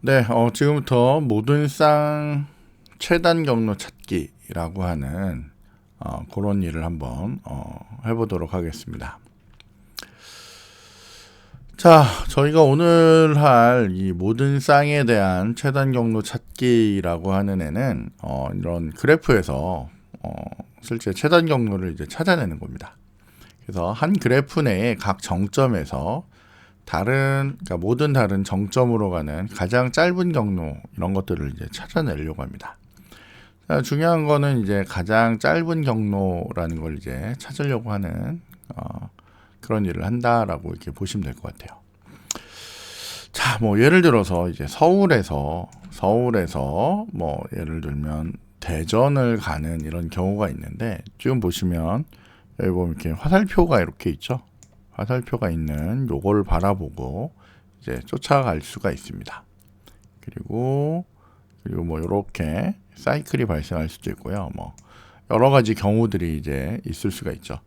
네, 지금부터 모든 쌍 최단 경로 찾기라고 하는 그런 일을 한번 해보도록 하겠습니다. 자, 저희가 오늘 할 이 모든 쌍에 대한 최단 경로 찾기라고 하는 애는 이런 그래프에서 실제 최단 경로를 이제 찾아내는 겁니다. 그래서 한 그래프 내에 각 정점에서 그러니까 모든 다른 정점으로 가는 가장 짧은 경로 이런 것들을 이제 찾아내려고 합니다. 자, 중요한 거는 이제 가장 짧은 경로라는 걸 이제 찾으려고 하는 그런 일을 한다라고 이렇게 보시면 될 것 같아요. 자, 뭐 예를 들어서 이제 서울에서 뭐 예를 들면 대전을 가는 이런 경우가 있는데 지금 보시면 여기 보면 이렇게 화살표가 이렇게 있죠. 화살표가 있는 요걸 바라보고 이제 쫓아갈 수가 있습니다. 그리고 뭐 이렇게 사이클이 발생할 수도 있고요. 뭐 여러 가지 경우들이 이제 있을 수가 있죠.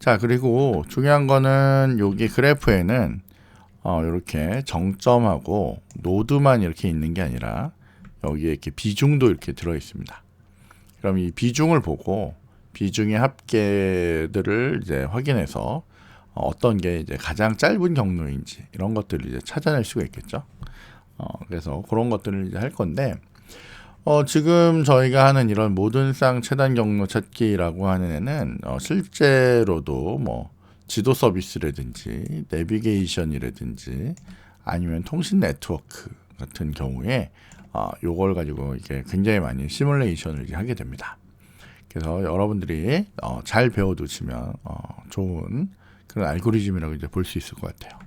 자, 그리고 중요한 거는 여기 그래프에는 이렇게 정점하고 노드만 이렇게 있는 게 아니라 여기에 이렇게 비중도 이렇게 들어 있습니다. 그럼 이 비중을 보고 비중의 합계들을 이제 확인해서 어떤 게 이제 가장 짧은 경로인지 이런 것들을 이제 찾아낼 수가 있겠죠. 그래서 그런 것들을 이제 할 건데 지금 저희가 하는 이런 모든 쌍 최단 경로 찾기라고 하는 애는 실제로도 뭐 지도 서비스라든지 내비게이션이라든지 아니면 통신 네트워크 같은 경우에 요걸 가지고 이게 굉장히 많이 시뮬레이션을 이제 하게 됩니다. 그래서 여러분들이 잘 배워두시면 좋은 그런 알고리즘이라고 이제 볼 수 있을 것 같아요.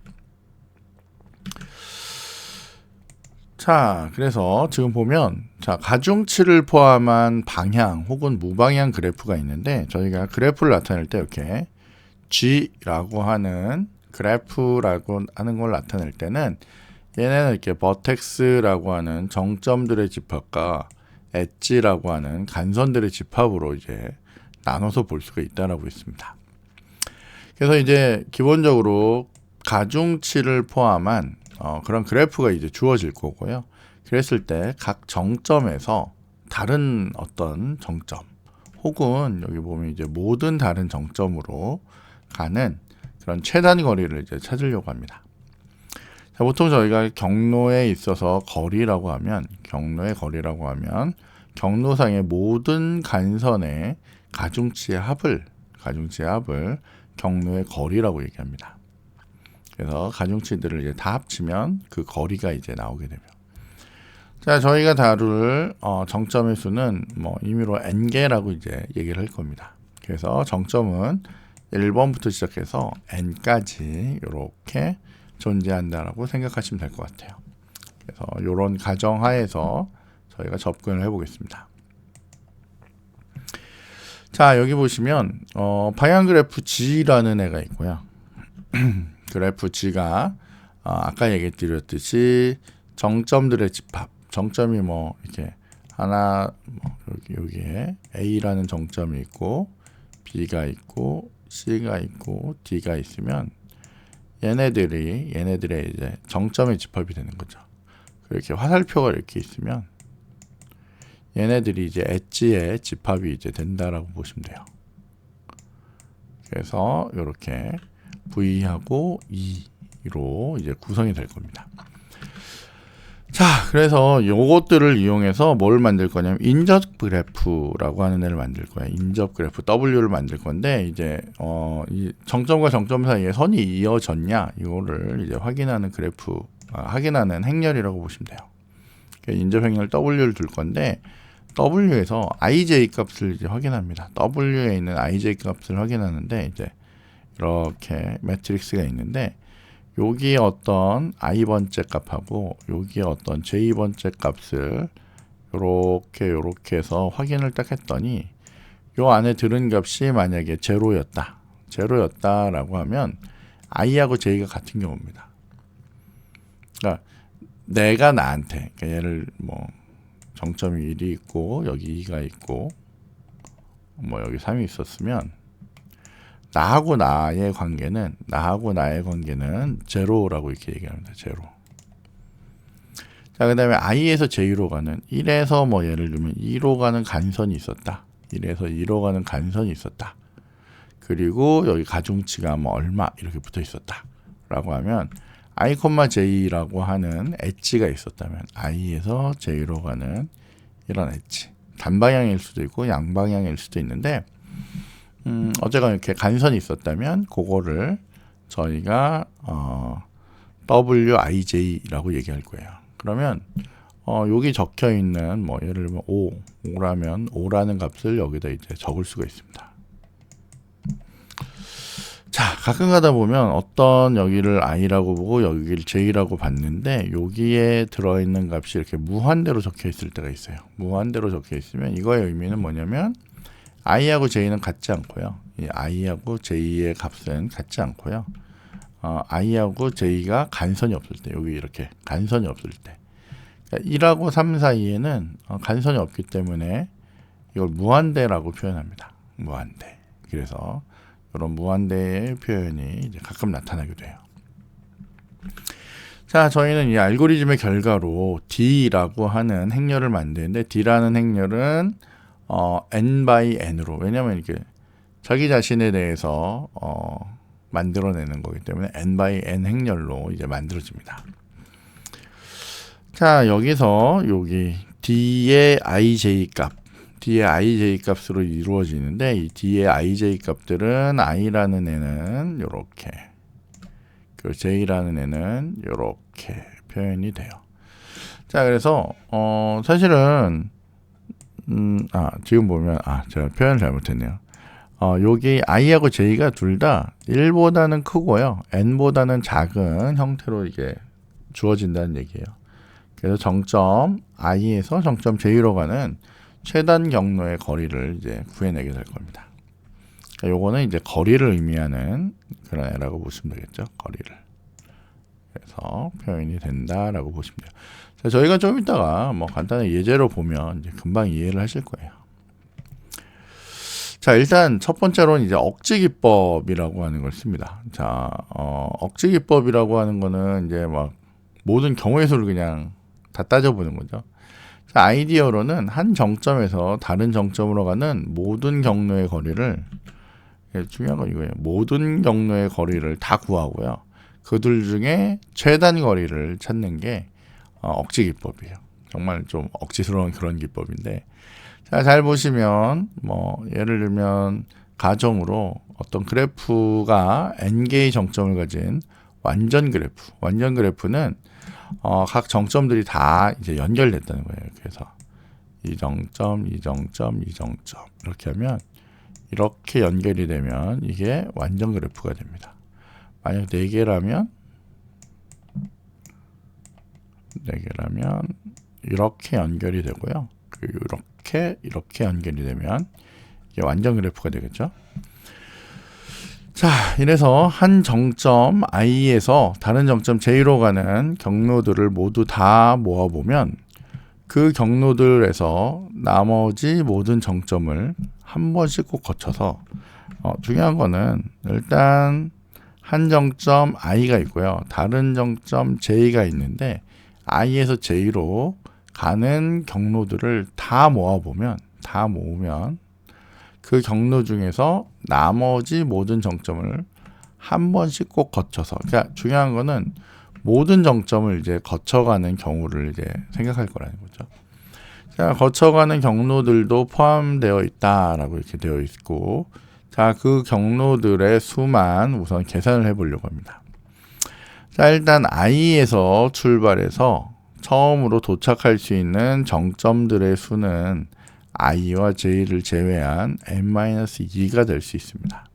자, 그래서 지금 보면 가중치를 포함한 방향 혹은 무방향 그래프가 있는데 저희가 그래프를 나타낼 때 이렇게 G라고 하는 그래프라고 하는 걸 나타낼 때는 얘네는 이렇게 버텍스라고 하는 정점들의 집합과 엣지라고 하는 간선들의 집합으로 이제 나눠서 볼 수가 있다라고 있습니다. 그래서 이제 기본적으로 가중치를 포함한 그런 그래프가 이제 주어질 거고요. 그랬을 때 각 정점에서 다른 어떤 정점 혹은 여기 보면 이제 모든 다른 정점으로 가는 그런 최단 거리를 이제 찾으려고 합니다. 자, 보통 저희가 경로에 있어서 경로의 거리라고 하면 경로상의 모든 간선의 가중치의 합을 경로의 거리라고 얘기합니다. 그래서 가중치들을 이제 다 합치면 그 거리가 이제 나오게 되죠. 자, 저희가 다룰 정점의 수는 뭐 임의로 n개라고 이제 얘기를 할 겁니다. 그래서 정점은 1번부터 시작해서 n까지 이렇게 존재한다라고 생각하시면 될 것 같아요. 그래서 이런 가정하에서 저희가 접근을 해보겠습니다. 자, 여기 보시면 방향 그래프 G라는 애가 있고요. 그래프 G가 아까 얘기 드렸듯이 정점들의 집합, 정점이 뭐 이렇게 하나 뭐 여기에 A라는 정점이 있고 B가 있고 C가 있고 D가 있으면 얘네들의 이제 정점의 집합이 되는 거죠. 이렇게 화살표가 이렇게 있으면 얘네들이 이제 엣지의 집합이 이제 된다라고 보시면 돼요. 그래서 이렇게 V하고 E로 이제 구성이 될 겁니다. 자, 그래서 요것들을 이용해서 뭘 만들 거냐면 인접 그래프라고 하는 애를 만들 거예요. 인접 그래프 W를 만들 건데 이제 이 정점과 정점 사이에 선이 이어졌냐 이거를 이제 확인하는 확인하는 행렬이라고 보시면 돼요. 인접 행렬 W를 둘 건데 W에서 ij 값을 이제 확인합니다. W에 있는 ij 값을 확인하는데 이제 이렇게 매트릭스가 있는데 여기 어떤 i번째 값하고 여기 어떤 j번째 값을 요렇게 해서 확인을 딱 했더니 요 안에 들은 값이 만약에 제로였다라고 하면 i하고 j가 같은 경우입니다. 그러니까 내가 나한테 그러니까 얘를 뭐 정점이 1이 있고 여기 2가 있고 뭐 여기 3이 있었으면 나하고 나의 관계는 제로라고 이렇게 얘기합니다. 제로. 자, 그 다음에 i에서 j로 가는 1에서 뭐 예를 들면 2로 가는 간선이 있었다. 1에서 2로 가는 간선이 있었다. 그리고 여기 가중치가 뭐 얼마 이렇게 붙어 있었다. 라고 하면 i, j라고 하는 엣지가 있었다면 i에서 j로 가는 이런 엣지. 단방향일 수도 있고 양방향일 수도 있는데 어쨌건 이렇게 간선이 있었다면 그거를 저희가 WIJ라고 얘기할 거예요. 그러면 여기 적혀 있는 뭐 예를 들면 5라면 5라는 값을 여기다 이제 적을 수가 있습니다. 자, 가끔 가다 보면 어떤 여기를 i라고 보고 여기를 j라고 봤는데 여기에 들어있는 값이 이렇게 무한대로 적혀 있을 때가 있어요. 무한대로 적혀 있으면 이거의 의미는 뭐냐면 i하고 j는 같지 않고요. 이 i하고 j의 값은 같지 않고요. i하고 j가 간선이 없을 때, 여기 이렇게 간선이 없을 때, 그러니까 1하고 3 사이에는 간선이 없기 때문에 이걸 무한대라고 표현합니다. 무한대. 그래서 이런 무한대의 표현이 이제 가끔 나타나게 돼요. 자, 저희는 이 알고리즘의 결과로 D라고 하는 행렬을 만드는데 D라는 행렬은 n by n으로, 왜냐면 이렇게 자기 자신에 대해서 만들어내는 거기 때문에 n by n 행렬로 이제 만들어집니다. 자, 여기서 여기 D의 ij 값, D의 ij 값으로 이루어지는데 이 D의 ij 값들은 i라는 애는 요렇게, 그 j라는 애는 요렇게 표현이 돼요. 자, 그래서 사실은 지금 보면 제가 표현을 잘못했네요. 여기 i하고 j가 둘 다 1보다는 크고요, n보다는 작은 형태로 이게 주어진다는 얘기예요. 그래서 정점 i에서 정점 j로 가는 최단 경로의 거리를 이제 구해내게 될 겁니다. 그러니까 요거는 이제 거리를 의미하는 그런 애라고 보시면 되겠죠. 거리를. 그래서 표현이 된다라고 보시면 돼요. 자, 저희가 좀 이따가 뭐 간단한 예제로 보면 이제 금방 이해를 하실 거예요. 자, 일단 첫 번째로는 이제 억지 기법이라고 하는 걸 씁니다. 자, 억지 기법이라고 하는 거는 이제 막 모든 경우의 수를 그냥 다 따져보는 거죠. 자, 아이디어로는 한 정점에서 다른 정점으로 가는 모든 경로의 거리를, 중요한 건 이거예요. 모든 경로의 거리를 다 구하고요. 그들 중에 최단 거리를 찾는 게 억지 기법이에요. 정말 좀 억지스러운 그런 기법인데, 자, 잘 보시면 뭐 예를 들면 가정으로 어떤 그래프가 n개의 정점을 가진 완전 그래프는 각 정점들이 다 이제 연결됐다는 거예요. 그래서 이 정점, 이 정점, 이 정점 이렇게 하면, 이렇게 연결이 되면 이게 완전 그래프가 됩니다. 만약 4개라면 이렇게 연결이 되고요. 그리고 이렇게 연결이 되면 이게 완전 그래프가 되겠죠. 자, 이래서 한 정점 i에서 다른 정점 j로 가는 경로들을 모두 다 모아보면 그 경로들에서 나머지 모든 정점을 한 번씩 꼭 거쳐서, 중요한 거는 일단 한 정점 i가 있고요, 다른 정점 j가 있는데 i에서 j로 가는 경로들을 다 모으면 그 경로 중에서 나머지 모든 정점을 한 번씩 꼭 거쳐서, 그러니까 중요한 거는 모든 정점을 이제 거쳐가는 경우를 이제 생각할 거라는 거죠. 자, 거쳐가는 경로들도 포함되어 있다라고 이렇게 되어 있고, 자, 그 경로들의 수만 우선 계산을 해보려고 합니다. 자, 일단 i에서 출발해서 처음으로 도착할 수 있는 정점들의 수는 i와 j를 제외한 n-2가 될 수 있습니다.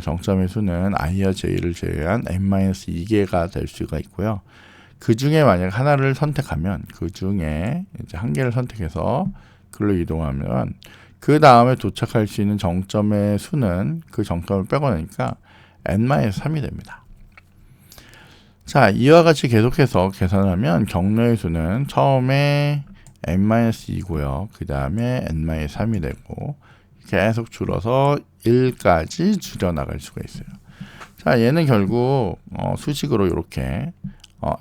정점의 수는 i와 j를 제외한 n-2개가 될 수가 있고요. 그 중에 만약 하나를 선택하면, 그 중에 이제 한 개를 선택해서 글로 이동하면 그 다음에 도착할 수 있는 정점의 수는 그 정점을 빼고 나니까 n-3이 됩니다. 자, 이와 같이 계속해서 계산하면 경로의 수는 처음에 n-2고요. 그 다음에 n-3이 되고 계속 줄어서 1까지 줄여나갈 수가 있어요. 자, 얘는 결국 수식으로 이렇게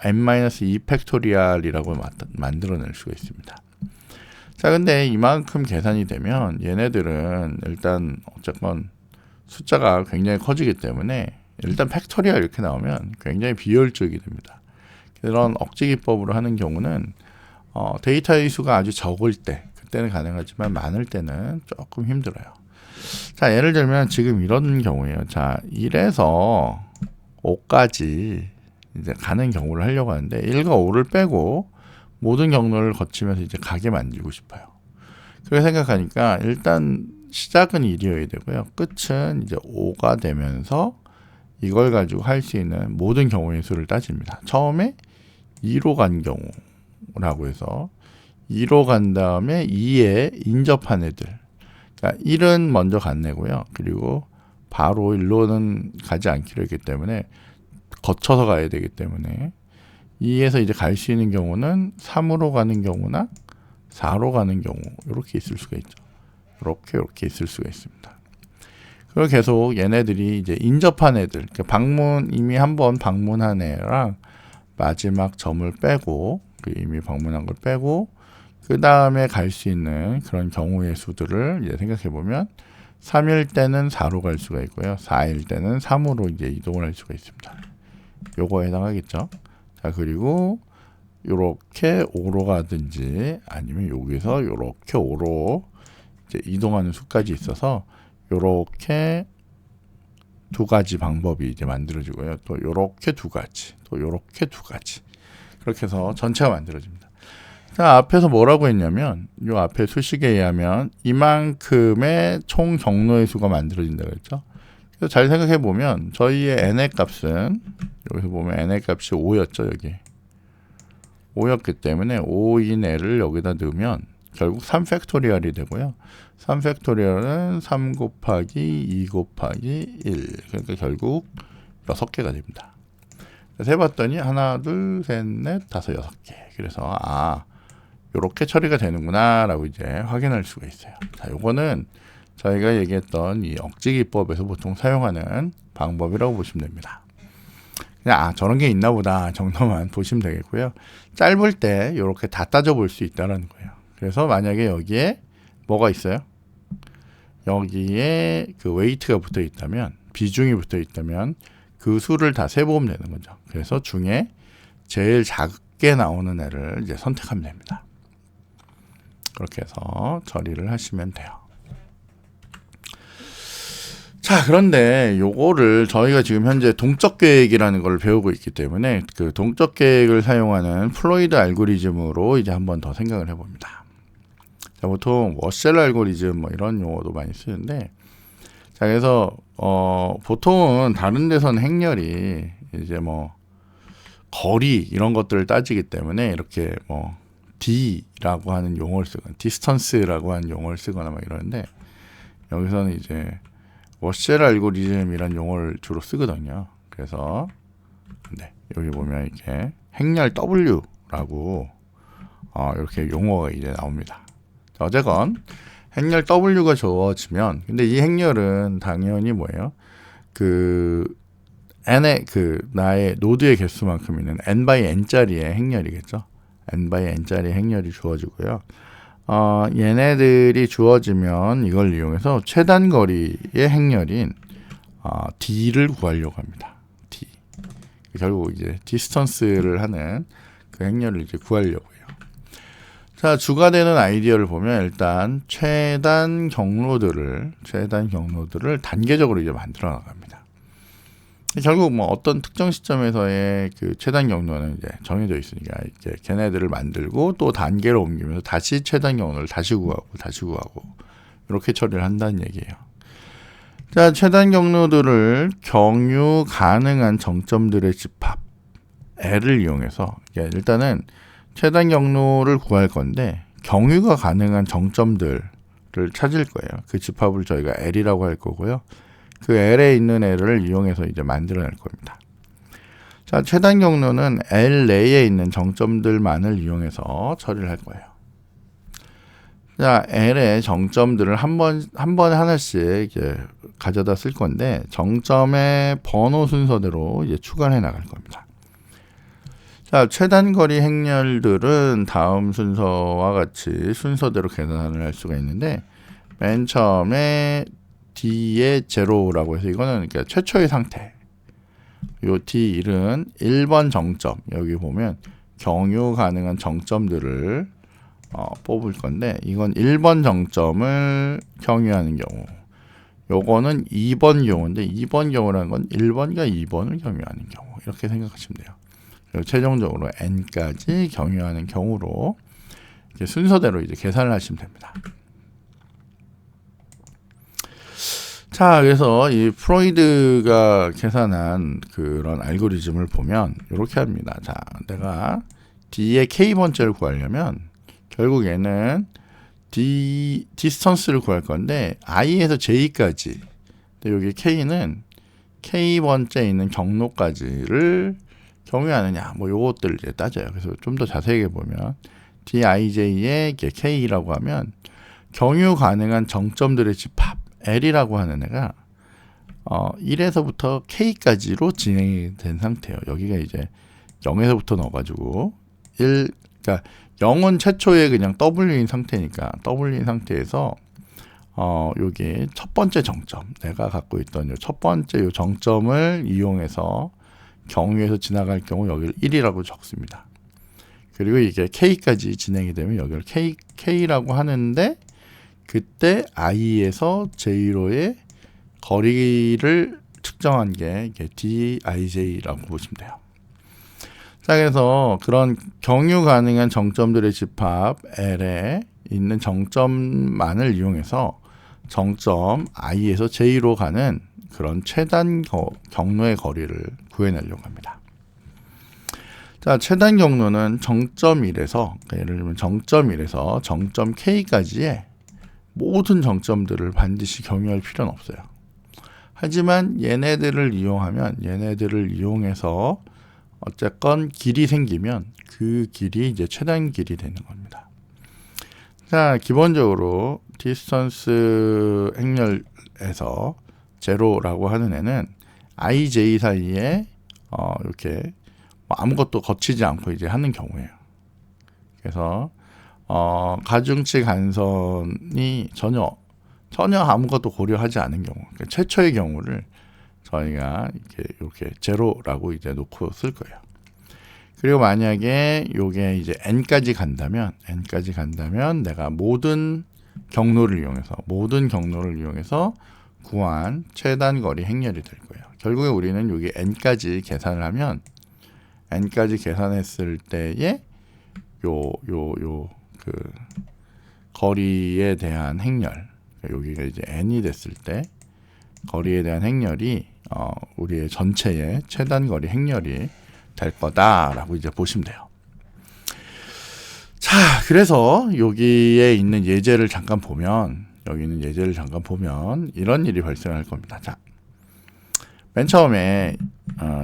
n-2 팩토리얼이라고 만들어낼 수가 있습니다. 자, 근데 이만큼 계산이 되면 얘네들은 일단 어쨌건 숫자가 굉장히 커지기 때문에 일단 팩토리얼 이렇게 나오면 굉장히 비효율적이 됩니다. 이런 억지 기법으로 하는 경우는 데이터의 수가 아주 적을 때 그때는 가능하지만 많을 때는 조금 힘들어요. 자, 예를 들면 지금 이런 경우예요. 자, 1에서 5까지 이제 가는 경우를 하려고 하는데 1과 5를 빼고 모든 경로를 거치면서 이제 가게 만들고 싶어요. 그렇게 생각하니까 일단 시작은 1이어야 되고요. 끝은 이제 5가 되면서 이걸 가지고 할 수 있는 모든 경우의 수를 따집니다. 처음에 2로 간 경우라고 해서 2로 간 다음에 2에 인접한 애들. 그러니까 1은 먼저 간내고요. 그리고 바로 1로는 가지 않기로 했기 때문에 거쳐서 가야 되기 때문에 2에서 이제 갈 수 있는 경우는 3으로 가는 경우나 4로 가는 경우 이렇게 있을 수가 있죠. 이렇게 있을 수가 있습니다. 그리고 계속 얘네들이 이제 인접한 애들, 그러니까 이미 한번 방문한 애랑 마지막 점을 빼고 이미 방문한 걸 빼고 그 다음에 갈 수 있는 그런 경우의 수들을 이제 생각해 보면 3일 때는 4로 갈 수가 있고요. 4일 때는 3으로 이제 이동을 할 수가 있습니다. 요거에 해당하겠죠. 자, 그리고 요렇게 5로 가든지 아니면 여기서 요렇게 5로 이제 이동하는 수까지 있어서 요렇게 두 가지 방법이 이제 만들어지고요. 또 요렇게 두 가지, 또 요렇게 두 가지. 그렇게 해서 전체가 만들어집니다. 자, 앞에서 뭐라고 했냐면 요 앞에 수식에 의하면 이만큼의 총 경로의 수가 만들어진다고 했죠. 그래서 잘 생각해 보면 저희의 n의 값은 여기서 보면 n의 값이 5였죠. 여기 5였기 때문에 5인 애를 여기다 넣으면 결국 3팩토리얼이 되고요. 3팩토리얼은 3 곱하기 2 곱하기 1. 그러니까 결국 6개가 됩니다. 세봤더니 하나, 둘, 셋, 넷, 다섯, 6개. 그래서 요렇게 처리가 되는구나 라고 이제 확인할 수가 있어요. 자, 요거는 저희가 얘기했던 이 억지 기법에서 보통 사용하는 방법이라고 보시면 됩니다. 그냥 저런 게 있나 보다 정도만 보시면 되겠고요. 짧을 때 요렇게 다 따져볼 수 있다는 거예요. 그래서 만약에 여기에 뭐가 있어요? 여기에 그 웨이트가 붙어 있다면, 비중이 붙어 있다면 그 수를 다 세보면 되는 거죠. 그래서 중에 제일 작게 나오는 애를 이제 선택하면 됩니다. 그렇게 해서 처리를 하시면 돼요. 자, 그런데 요거를 저희가 지금 현재 동적 계획이라는 걸 배우고 있기 때문에 그 동적 계획을 사용하는 플로이드 알고리즘으로 이제 한번 더 생각을 해봅니다. 자, 보통 워셀 알고리즘 뭐 이런 용어도 많이 쓰는데, 자, 그래서 보통은 다른 데서는 행렬이 이제 뭐 거리 이런 것들을 따지기 때문에 이렇게 뭐 D라고 하는 용어를 쓰거나 디스턴스라고 하는 용어를 쓰거나 막 이러는데, 여기서는 이제 워셀 알고리즘이란 용어를 주로 쓰거든요. 그래서 여기 보면 이렇게 행렬 W라고 이렇게 용어가 이제 나옵니다. 자, 어쨌건 행렬 W가 주어지면, 근데 이 행렬은 당연히 뭐예요? 그 n의 나의 노드의 개수만큼 있는 n by n짜리의 행렬이겠죠. n by n짜리 행렬이 주어지고요. 얘네들이 주어지면 이걸 이용해서 최단 거리의 행렬인 D를 구하려고 합니다. D. 결국 이제 디스턴스를 하는 그 행렬을 이제 구하려고요. 자, 주가 되는 아이디어를 보면 일단 최단 경로들을 단계적으로 이제 만들어 나갑니다. 결국 뭐 어떤 특정 시점에서의 그 최단 경로는 이제 정해져 있으니까 이제 걔네들을 만들고 또 단계로 옮기면서 다시 최단 경로를 다시 구하고 이렇게 처리를 한다는 얘기예요. 자, 최단 경로들을 경유 가능한 정점들의 집합 L을 이용해서 일단은 최단 경로를 구할 건데 경유가 가능한 정점들을 찾을 거예요. 그 집합을 저희가 L이라고 할 거고요. 그 L에 있는 L을 이용해서 이제 만들어낼 겁니다. 자, 최단 경로는 L 내에 있는 정점들만을 이용해서 처리를 할 거예요. 자, L의 정점들을 한 번에 하나씩 이제 가져다 쓸 건데 정점의 번호 순서대로 이제 추가해 나갈 겁니다. 자, 최단거리 행렬들은 다음 순서와 같이 순서대로 계산을 할 수가 있는데, 맨 처음에 D의 제로라고 해서 이거는 그러니까 최초의 상태. 요 D1은 1번 정점. 여기 보면 경유 가능한 정점들을 뽑을 건데, 이건 1번 정점을 경유하는 경우. 요거는 2번 경우인데, 2번 경우라는 건 1번과 2번을 경유하는 경우. 이렇게 생각하시면 돼요. 그리고 최종적으로 n까지 경유하는 경우로 이렇게 순서대로 이제 계산을 하시면 됩니다. 자, 그래서 이 프로이드가 계산한 그런 알고리즘을 보면 이렇게 합니다. 자, 내가 D의 K번째를 구하려면 결국 얘는 디스턴스를 구할 건데 I에서 J까지, 근데 여기 K는 K번째에 있는 경로까지를 경유하느냐, 뭐 요것들 이제 따져요. 그래서 좀 더 자세하게 보면 Dij의 K라고 하면 경유 가능한 정점들의 집합 L이라고 하는 애가 1에서부터 K까지로 진행이 된 상태예요. 여기가 이제 0에서부터 넣어가지고 그러니까 0은 최초의 그냥 W인 상태니까 W인 상태에서 요게 첫 번째 정점, 내가 갖고 있던 요 첫 번째 요 정점을 이용해서 경유해서 지나갈 경우 여기를 1이라고 적습니다. 그리고 이게 K까지 진행이 되면 여기를 K라고 하는데, 그때 I에서 J로의 거리를 측정한 게 이게 Dij라고 보시면 돼요. 자, 그래서 그런 경유 가능한 정점들의 집합 L에 있는 정점만을 이용해서 정점 I에서 J로 가는 그런 최단 경로의 거리를 구해내려고 합니다. 자, 최단 경로는 정점 1에서, 그러니까 예를 들면 정점 1에서 정점 K까지의 모든 정점들을 반드시 경유할 필요는 없어요. 하지만 얘네들을 이용해서 어쨌건 길이 생기면 그 길이 이제 최단 길이 되는 겁니다. 자, 기본적으로 디스턴스 행렬에서 제로라고 하는 애는 IJ 사이에 이렇게 아무것도 거치지 않고 이제 하는 경우예요. 그래서 가중치 간선이 전혀 아무것도 고려하지 않은 경우, 그러니까 최초의 경우를 저희가 이렇게 제로라고 이제 놓고 쓸 거예요. 그리고 만약에 요게 이제 n까지 간다면 내가 모든 경로를 이용해서 구한 최단 거리 행렬이 될 거예요. 결국에 우리는 여기 n까지 계산을 하면, n까지 계산했을 때에 그 거리에 대한 행렬, 여기가 이제 n이 됐을 때 거리에 대한 행렬이 우리의 전체의 최단 거리 행렬이 될 거다라고 이제 보시면 돼요. 자, 그래서 여기에 있는 예제를 잠깐 보면 이런 일이 발생할 겁니다. 자, 맨 처음에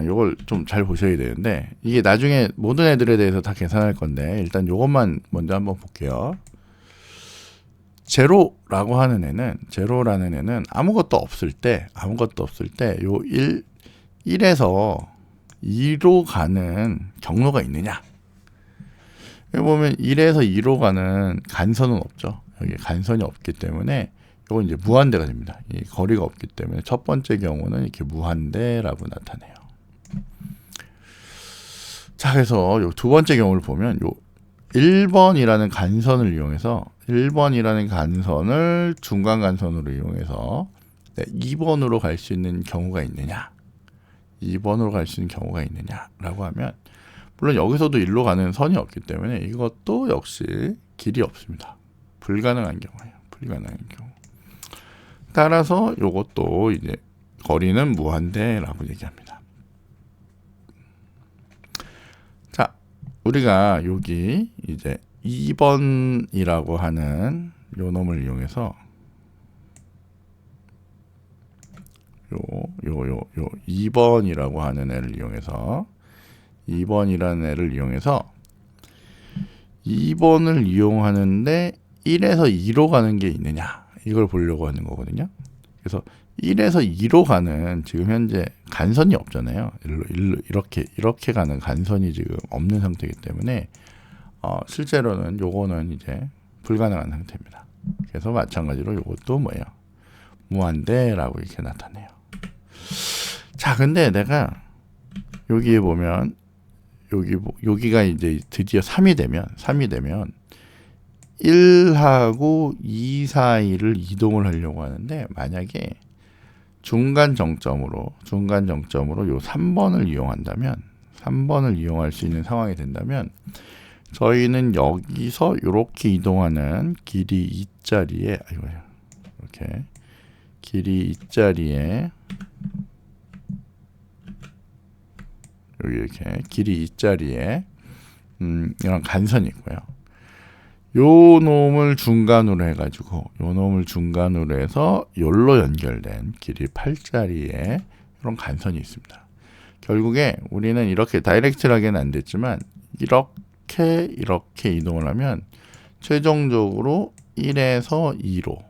요걸 좀 잘 보셔야 되는데, 이게 나중에 모든 애들에 대해서 다 계산할 건데 일단 요것만 먼저 한번 볼게요. 제로라는 애는 아무것도 없을 때 요 1에서 2로 가는 경로가 있느냐. 여기 보면 1에서 2로 가는 간선은 없죠. 여기 간선이 없기 때문에 이건 이제 무한대가 됩니다. 이 거리가 없기 때문에 첫 번째 경우는 이렇게 무한대라고 나타내요. 자, 그래서 요 두 번째 경우를 보면 요 1번이라는 간선을 이용해서 1번이라는 간선을 중간 간선으로 이용해서 2번으로 갈 수 있는 경우가 있느냐, 2번으로 갈 수 있는 경우가 있느냐라고 하면, 물론 여기서도 1로 가는 선이 없기 때문에 이것도 역시 길이 없습니다. 불가능한 경우예요. 따라서 이것도 이제 거리는 무한대라고 얘기합니다. 자, 우리가 여기 이제 2번이라고 하는 요 놈을 이용해서 요 2번이라고 하는 애를 이용해서 2번을 이용하는데 1에서 2로 가는 게 있느냐, 이걸 보려고 하는 거거든요. 그래서 1에서 2로 가는 지금 현재 간선이 없잖아요. 일로 이렇게 가는 간선이 지금 없는 상태이기 때문에 실제로는 요거는 이제 불가능한 상태입니다. 그래서 마찬가지로 요것도 뭐예요? 무한대라고 이렇게 나타내요. 자, 근데 내가 여기에 보면 여기가 이제 드디어 3이 되면 1하고 2 사이를 이동을 하려고 하는데, 만약에 중간 정점으로 요 3번을 이용할 수 있는 상황이 된다면, 저희는 여기서 이렇게 이동하는 길이 2자리에 이렇게 길이 2자리에 여기 이렇게 길이 2자리에 이런 간선이 있고요. 요 놈을 중간으로 해가지고 해서 요로 연결된 길이 8자리에 이런 간선이 있습니다. 결국에 우리는 이렇게 다이렉트하게는 안 됐지만 이렇게 이동을 하면 최종적으로 1에서 2로,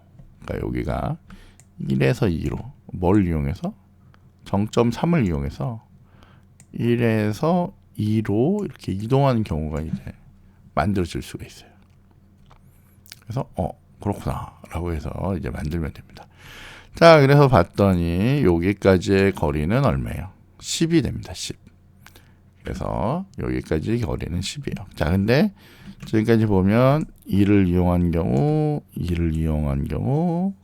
그러니까 여기가 1에서 2로 뭘 이용해서? 정점 3을 이용해서 1에서 2로 이렇게 이동하는 경우가 이제 만들어질 수가 있어요. 그래서 그렇구나 라고 해서 이제 만들면 됩니다. 자, 그래서 봤더니 여기까지의 거리는 얼마예요? 10이 됩니다. 10. 그래서 여기까지 거리는 10이에요. 자, 근데 지금까지 보면 2를 이용한 경우,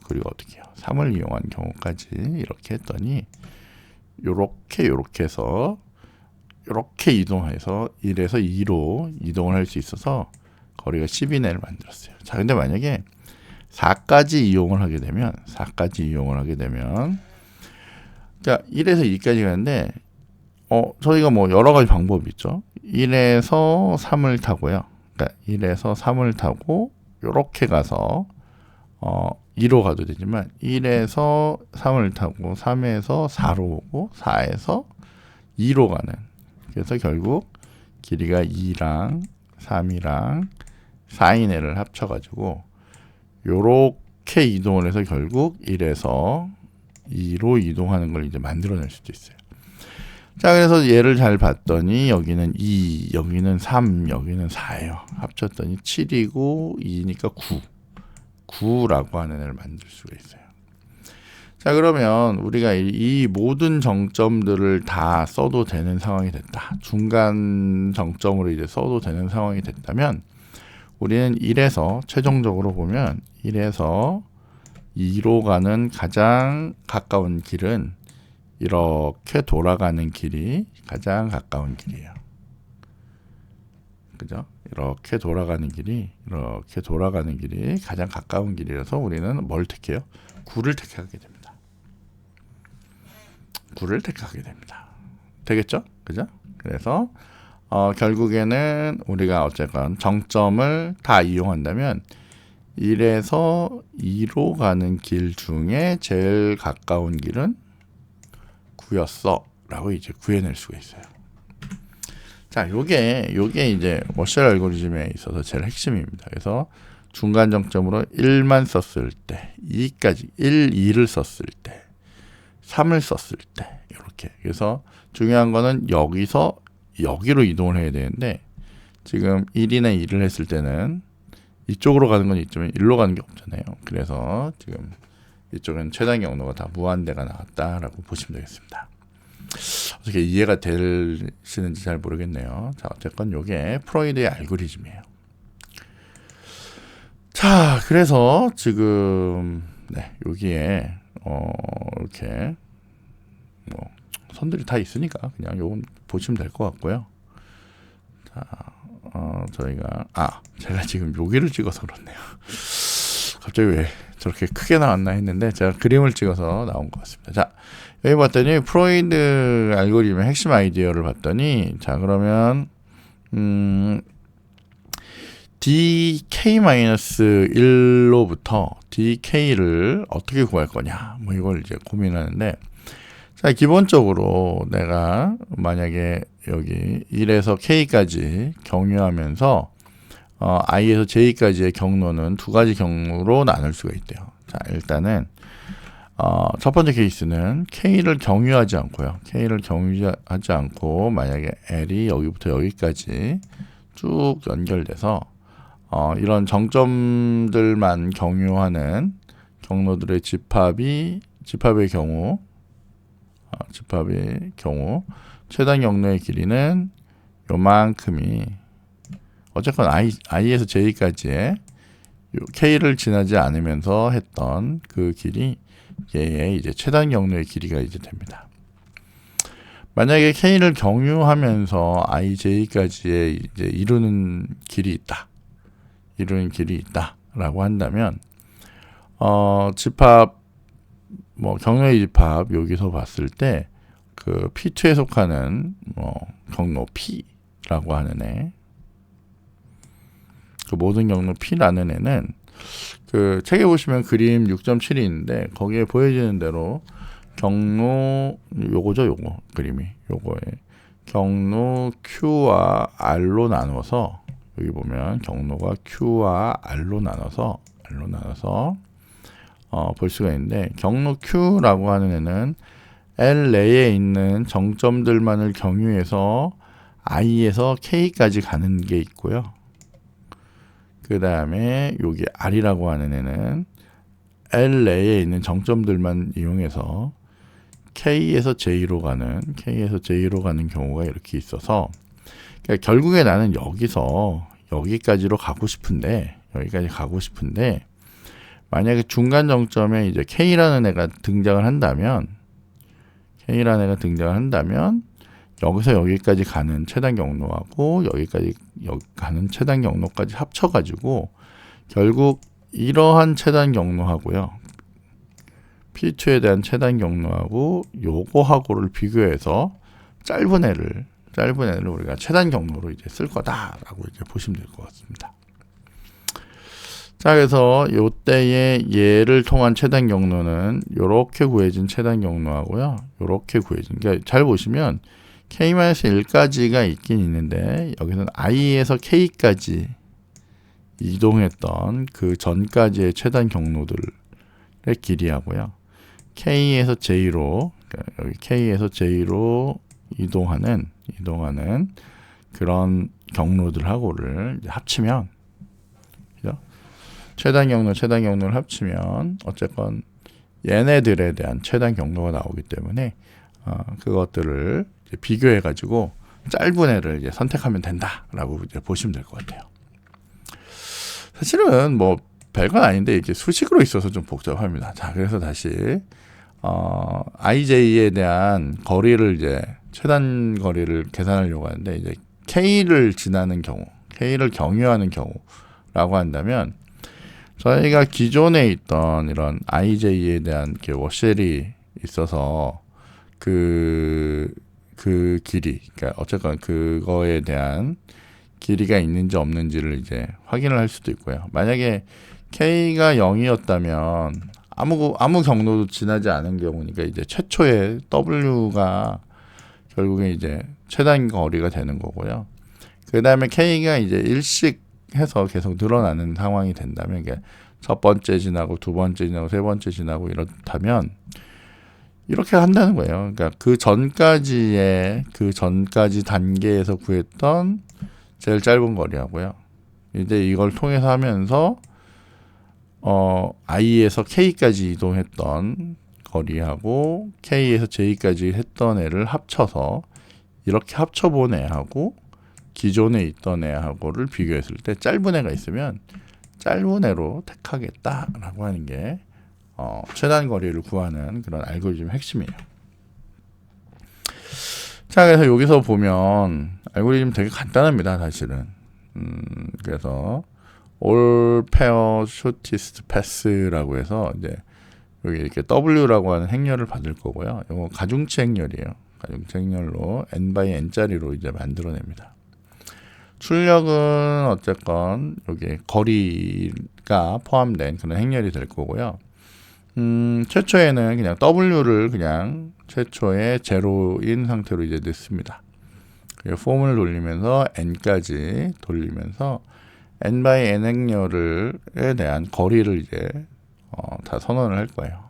그리고 어떻게 해요? 3을 이용한 경우까지 이렇게 했더니 요렇게 해서 이렇게 이동해서 1에서 2로 이동을 할 수 있어서 거리가 10 이내를 만들었어요. 자, 근데 만약에 4까지 이용을 하게 되면 자, 1에서 2까지 가는데 저희가 뭐 여러 가지 방법이 있죠. 1에서 3을 타고요. 그러니까 1에서 3을 타고 요렇게 가서 2로 가도 되지만 1에서 3을 타고 3에서 4로 오고 4에서 2로 가는, 그래서 결국 길이가 2랑 3이랑 4이내를 합쳐가지고 요렇게 이동을 해서 결국 1에서 2로 이동하는 걸 이제 만들어낼 수도 있어요. 자, 그래서 얘를 잘 봤더니 여기는 2, 여기는 3, 여기는 4예요. 합쳤더니 7이고 2니까 9라고 하는 애를 만들 수가 있어요. 자, 그러면 우리가 이 모든 정점들을 다 써도 되는 상황이 됐다. 중간 정점으로 이제 써도 되는 상황이 됐다면, 우리는 1에서 최종적으로 보면 1에서 2로 가는 가장 가까운 길은 이렇게 돌아가는 길이 가장 가까운 길이에요. 그죠? 이렇게 돌아가는 길이 가장 가까운 길이라서 우리는 뭘 택해요? 9를 택하게 됩니다. 9를 택하게 됩니다. 되겠죠? 그죠? 그래서 결국에는 우리가 어쨌건 정점을 다 이용한다면 1에서 2로 가는 길 중에 제일 가까운 길은 9였어 라고 이제 구해낼 수가 있어요. 자, 요게 이제 머셀 알고리즘에 있어서 제일 핵심입니다. 그래서 중간 정점으로 1만 썼을 때, 2까지 2를 썼을 때, 3을 썼을 때 이렇게. 그래서 중요한 거는 여기서 여기로 이동을 해야 되는데, 지금 1이나 2를 했을 때는 이쪽으로 가는 건 있지만 1로 가는 게 없잖아요. 그래서 지금 이쪽은 최단 경로가 다 무한대가 나왔다라고 보시면 되겠습니다. 어떻게 이해가 되시는지 잘 모르겠네요. 자, 어쨌건 이게 프로이드의 알고리즘이에요. 자, 그래서 지금 여기에 이렇게 뭐 선들이 다 있으니까 그냥 요건 보시면 될 것 같고요. 자, 저희가 제가 지금 여기를 찍어서 그렇네요. 갑자기 왜 저렇게 크게 나왔나 했는데 제가 그림을 찍어서 나온 것 같습니다. 자, 여기 봤더니 프로이드 알고리즘의 핵심 아이디어를 봤더니, 자, 그러면 dk-1로부터 dk를 어떻게 구할 거냐, 뭐 이걸 이제 고민하는데, 자, 기본적으로 내가 만약에 여기 1에서 k까지 경유하면서 i에서 j까지의 경로는 두 가지 경로로 나눌 수가 있대요. 자, 일단은 첫 번째 케이스는 K를 경유하지 않고요. K를 경유하지 않고 만약에 L이 여기부터 여기까지 쭉 연결돼서 이런 정점들만 경유하는 경로들의 집합의 경우 최단 경로의 길이는 요만큼이 어쨌건 I에서 J까지의 K를 지나지 않으면서 했던 그 길이 얘의 이제 최단 경로의 길이가 이제 됩니다. 만약에 K를 경유하면서 IJ까지의 이제 이루는 길이 있다라고 한다면 집합 경로의 집합 여기서 봤을 때 그 P2에 속하는 경로 P라고 하는 그 모든 경로 P라는 애는 그 책에 보시면 그림 6.7이 있는데 거기에 보여지는 대로 경로 요거 그림이 요거에 경로 Q와 R로 나눠서 여기 보면 경로가 Q와 R로 나눠서 볼 수가 있는데 경로 Q라고 하는 애는 L 내에 있는 정점들만을 경유해서 I에서 K까지 가는 게 있고요. 그 다음에 여기 R이라고 하는 애는 L 내에 있는 정점들만 이용해서 K에서 J로 가는 경우가 이렇게 있어서 그러니까 결국에 나는 여기서 여기까지로 가고 싶은데 만약에 중간 정점에 이제 K라는 애가 등장을 한다면 여기서 여기까지 가는 최단 경로하고 여기까지 가는 최단 경로까지 합쳐가지고 결국 이러한 최단 경로하고요. P2에 대한 최단 경로하고 요거하고를 비교해서 짧은 애를 우리가 최단 경로로 이제 쓸 거다라고 이제 보시면 될 것 같습니다. 자, 그래서 요때에 얘를 통한 최단 경로는 요렇게 구해진 최단 경로하고요. 요렇게 구해진. 그러니까 잘 보시면 K-1까지가 있긴 있는데 여기서는 I에서 K까지 이동했던 그 전까지의 최단 경로들의 길이하고요. K에서 J로 여기 K에서 J로 이동하는 그런 경로들하고를 합치면 그죠? 최단 경로를 합치면 어쨌건 얘네들에 대한 최단 경로가 나오기 때문에 그것들을 이제 비교해 가지고 짧은 애를 이제 선택하면 된다라고 이제 보시면 될 것 같아요. 사실은 뭐 별건 아닌데 이게 수식으로 있어서 좀 복잡합니다. 자, 그래서 다시 IJ에 대한 거리를 이제 최단 거리를 계산하려고 하는데 이제 K를 지나는 경우, K를 경유하는 경우라고 한다면 저희가 기존에 있던 이런 IJ에 대한 워쉘이 있어서 그 길이, 그러니까 어쨌건 그거에 대한 길이가 있는지 없는지를 이제 확인을 할 수도 있고요. 만약에 K가 0이었다면 아무 경로도 지나지 않은 경우니까 이제 최초의 W가 결국에 이제 최단 거리가 되는 거고요. 그 다음에 K가 이제 1씩 해서 계속 늘어나는 상황이 된다면, 그러니까 첫 번째 지나고 두 번째 지나고 세 번째 지나고 이렇다면 이렇게 한다는 거예요. 그러니까 그 전까지 단계에서 구했던 제일 짧은 거리하고요. 이제 이걸 통해서 하면서 I에서 K까지 이동했던 거리하고 K에서 J까지 했던 애를 합쳐서 이렇게 합쳐본 애하고 기존에 있던 애하고를 비교했을 때 짧은 애가 있으면 짧은 애로 택하겠다라고 하는 게 최단 거리를 구하는 그런 알고리즘 핵심이에요. 자, 그래서 여기서 보면 알고리즘 되게 간단합니다, 사실은. 그래서 All Pair Shortest Path라고 해서 이제 여기 이렇게 W라고 하는 행렬을 받을 거고요. 이거 가중치 행렬이에요. 가중치 행렬로 n by n짜리로 이제 만들어냅니다. 출력은 어쨌건 여기 거리가 포함된 그런 행렬이 될 거고요. 최초에는 그냥 W를 그냥 최초의 제로인 상태로 이제 넣습니다. 폼을 돌리면서 n까지 돌리면서 n by n 행렬에 대한 거리를 이제 다 선언을 할 거예요.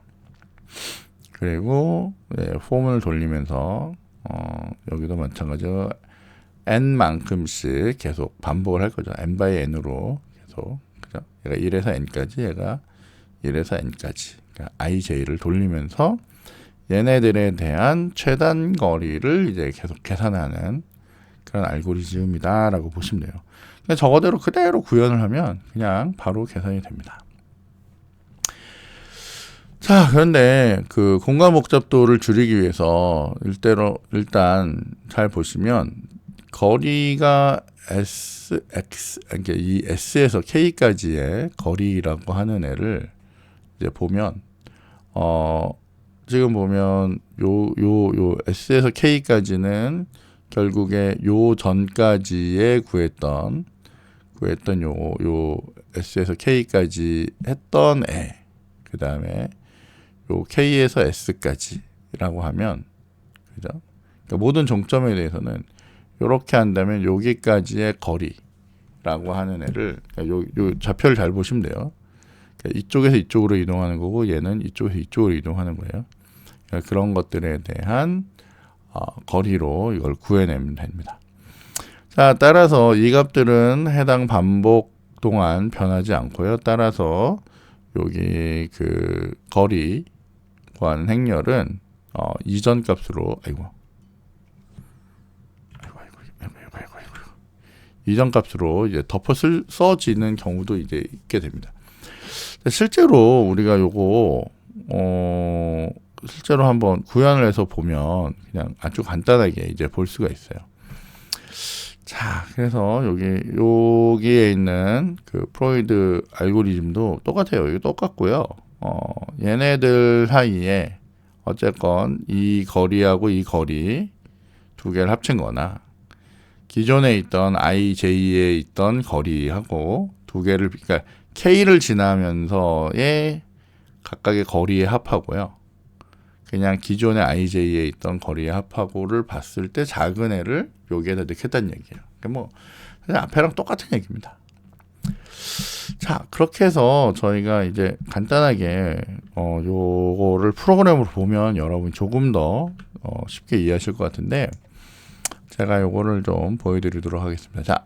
그리고 폼을 돌리면서 여기도 마찬가지로 n만큼씩 계속 반복을 할 거죠. n by n으로 계속, 그죠? 얘가 1에서 n까지, 얘가 1에서 n까지, 그러니까 ij를 돌리면서 얘네들에 대한 최단 거리를 이제 계속 계산하는 그런 알고리즘이다라고 보시면 돼요. 그러니까 저거대로 그대로 구현을 하면 그냥 바로 계산이 됩니다. 자, 그런데 그 공간 복잡도를 줄이기 위해서 일단 잘 보시면 거리가 sx, 그러니까 이 s에서 k까지의 거리라고 하는 애를 이제 보면 지금 보면 요 s에서 k까지는 결국에 요 전까지에 구했던 요 s에서 k까지 했던 애, 그 다음에 요 k에서 s까지라고 하면, 그죠? 그러니까 모든 종점에 대해서는 요렇게 한다면 여기까지의 거리라고 하는 애를, 그러니까 요 좌표를 잘 보시면 돼요. 그러니까 이쪽에서 이쪽으로 이동하는 거고 얘는 이쪽에서 이쪽으로 이동하는 거예요. 그러니까 그런 것들에 대한 거리로 이걸 구해내면 됩니다. 자, 따라서 이 값들은 해당 반복 동안 변하지 않고요. 따라서 여기 그 거리 구하는 행렬은 이전 값으로 이전 값으로 이제 덮어 써지는 경우도 이제 있게 됩니다. 실제로 우리가 요거 실제로 한번 구현을 해서 보면 그냥 아주 간단하게 이제 볼 수가 있어요. 자, 그래서 여기에 있는 그 프로이드 알고리즘도 똑같아요. 이게 똑같고요. 얘네들 사이에 어쨌건 이 거리하고 이 거리 두 개를 합친 거나 기존에 있던 ij에 있던 거리하고 두 개를, 그러니까 k를 지나면서의 각각의 거리의 합하고요. 그냥 기존의 ij에 있던 거리의 합하고를 봤을 때 작은 애를 여기에다 넣겠다는 얘기예요. 그러니까 뭐 앞에랑 똑같은 얘기입니다. 자, 그렇게 해서 저희가 이제 간단하게 요거를 프로그램으로 보면 여러분이 조금 더 쉽게 이해하실 것 같은데, 제가 요거를 좀 보여드리도록 하겠습니다. 자,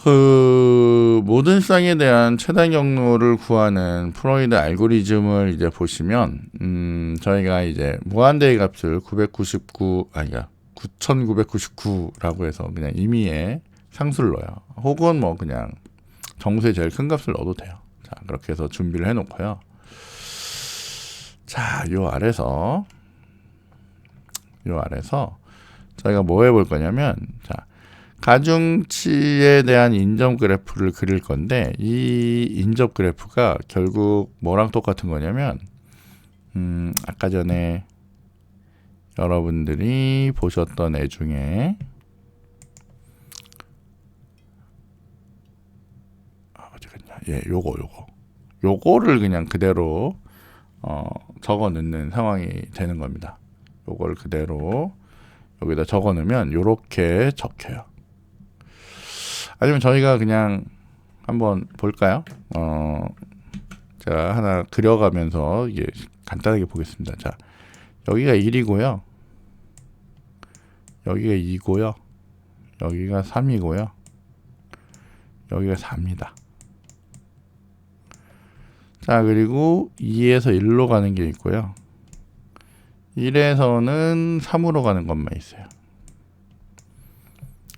그 모든 쌍에 대한 최단 경로를 구하는 프로이드 알고리즘을 이제 보시면 저희가 이제 무한대의 값을 9999라고 해서 그냥 임의의 상수를 넣어요. 혹은 뭐 그냥 정수의 제일 큰 값을 넣어도 돼요. 자, 그렇게 해서 준비를 해 놓고요. 자, 요 아래서 저희가 뭐 해볼 거냐면, 자, 가중치에 대한 인접 그래프를 그릴 건데, 이 인접 그래프가 결국 뭐랑 똑같은 거냐면, 아까 전에 여러분들이 보셨던 애 중에 요거를 그냥 그대로 적어 넣는 상황이 되는 겁니다. 요걸 그대로 여기다 적어 넣으면 요렇게 적혀요. 아니면 저희가 그냥 한번 볼까요? 제가 하나 그려가면서 이게 간단하게 보겠습니다. 자, 여기가 1이고요. 여기가 2고요. 여기가 3이고요. 여기가 4입니다. 자, 그리고 2에서 1로 가는 게 있고요. 1에서는 3으로 가는 것만 있어요.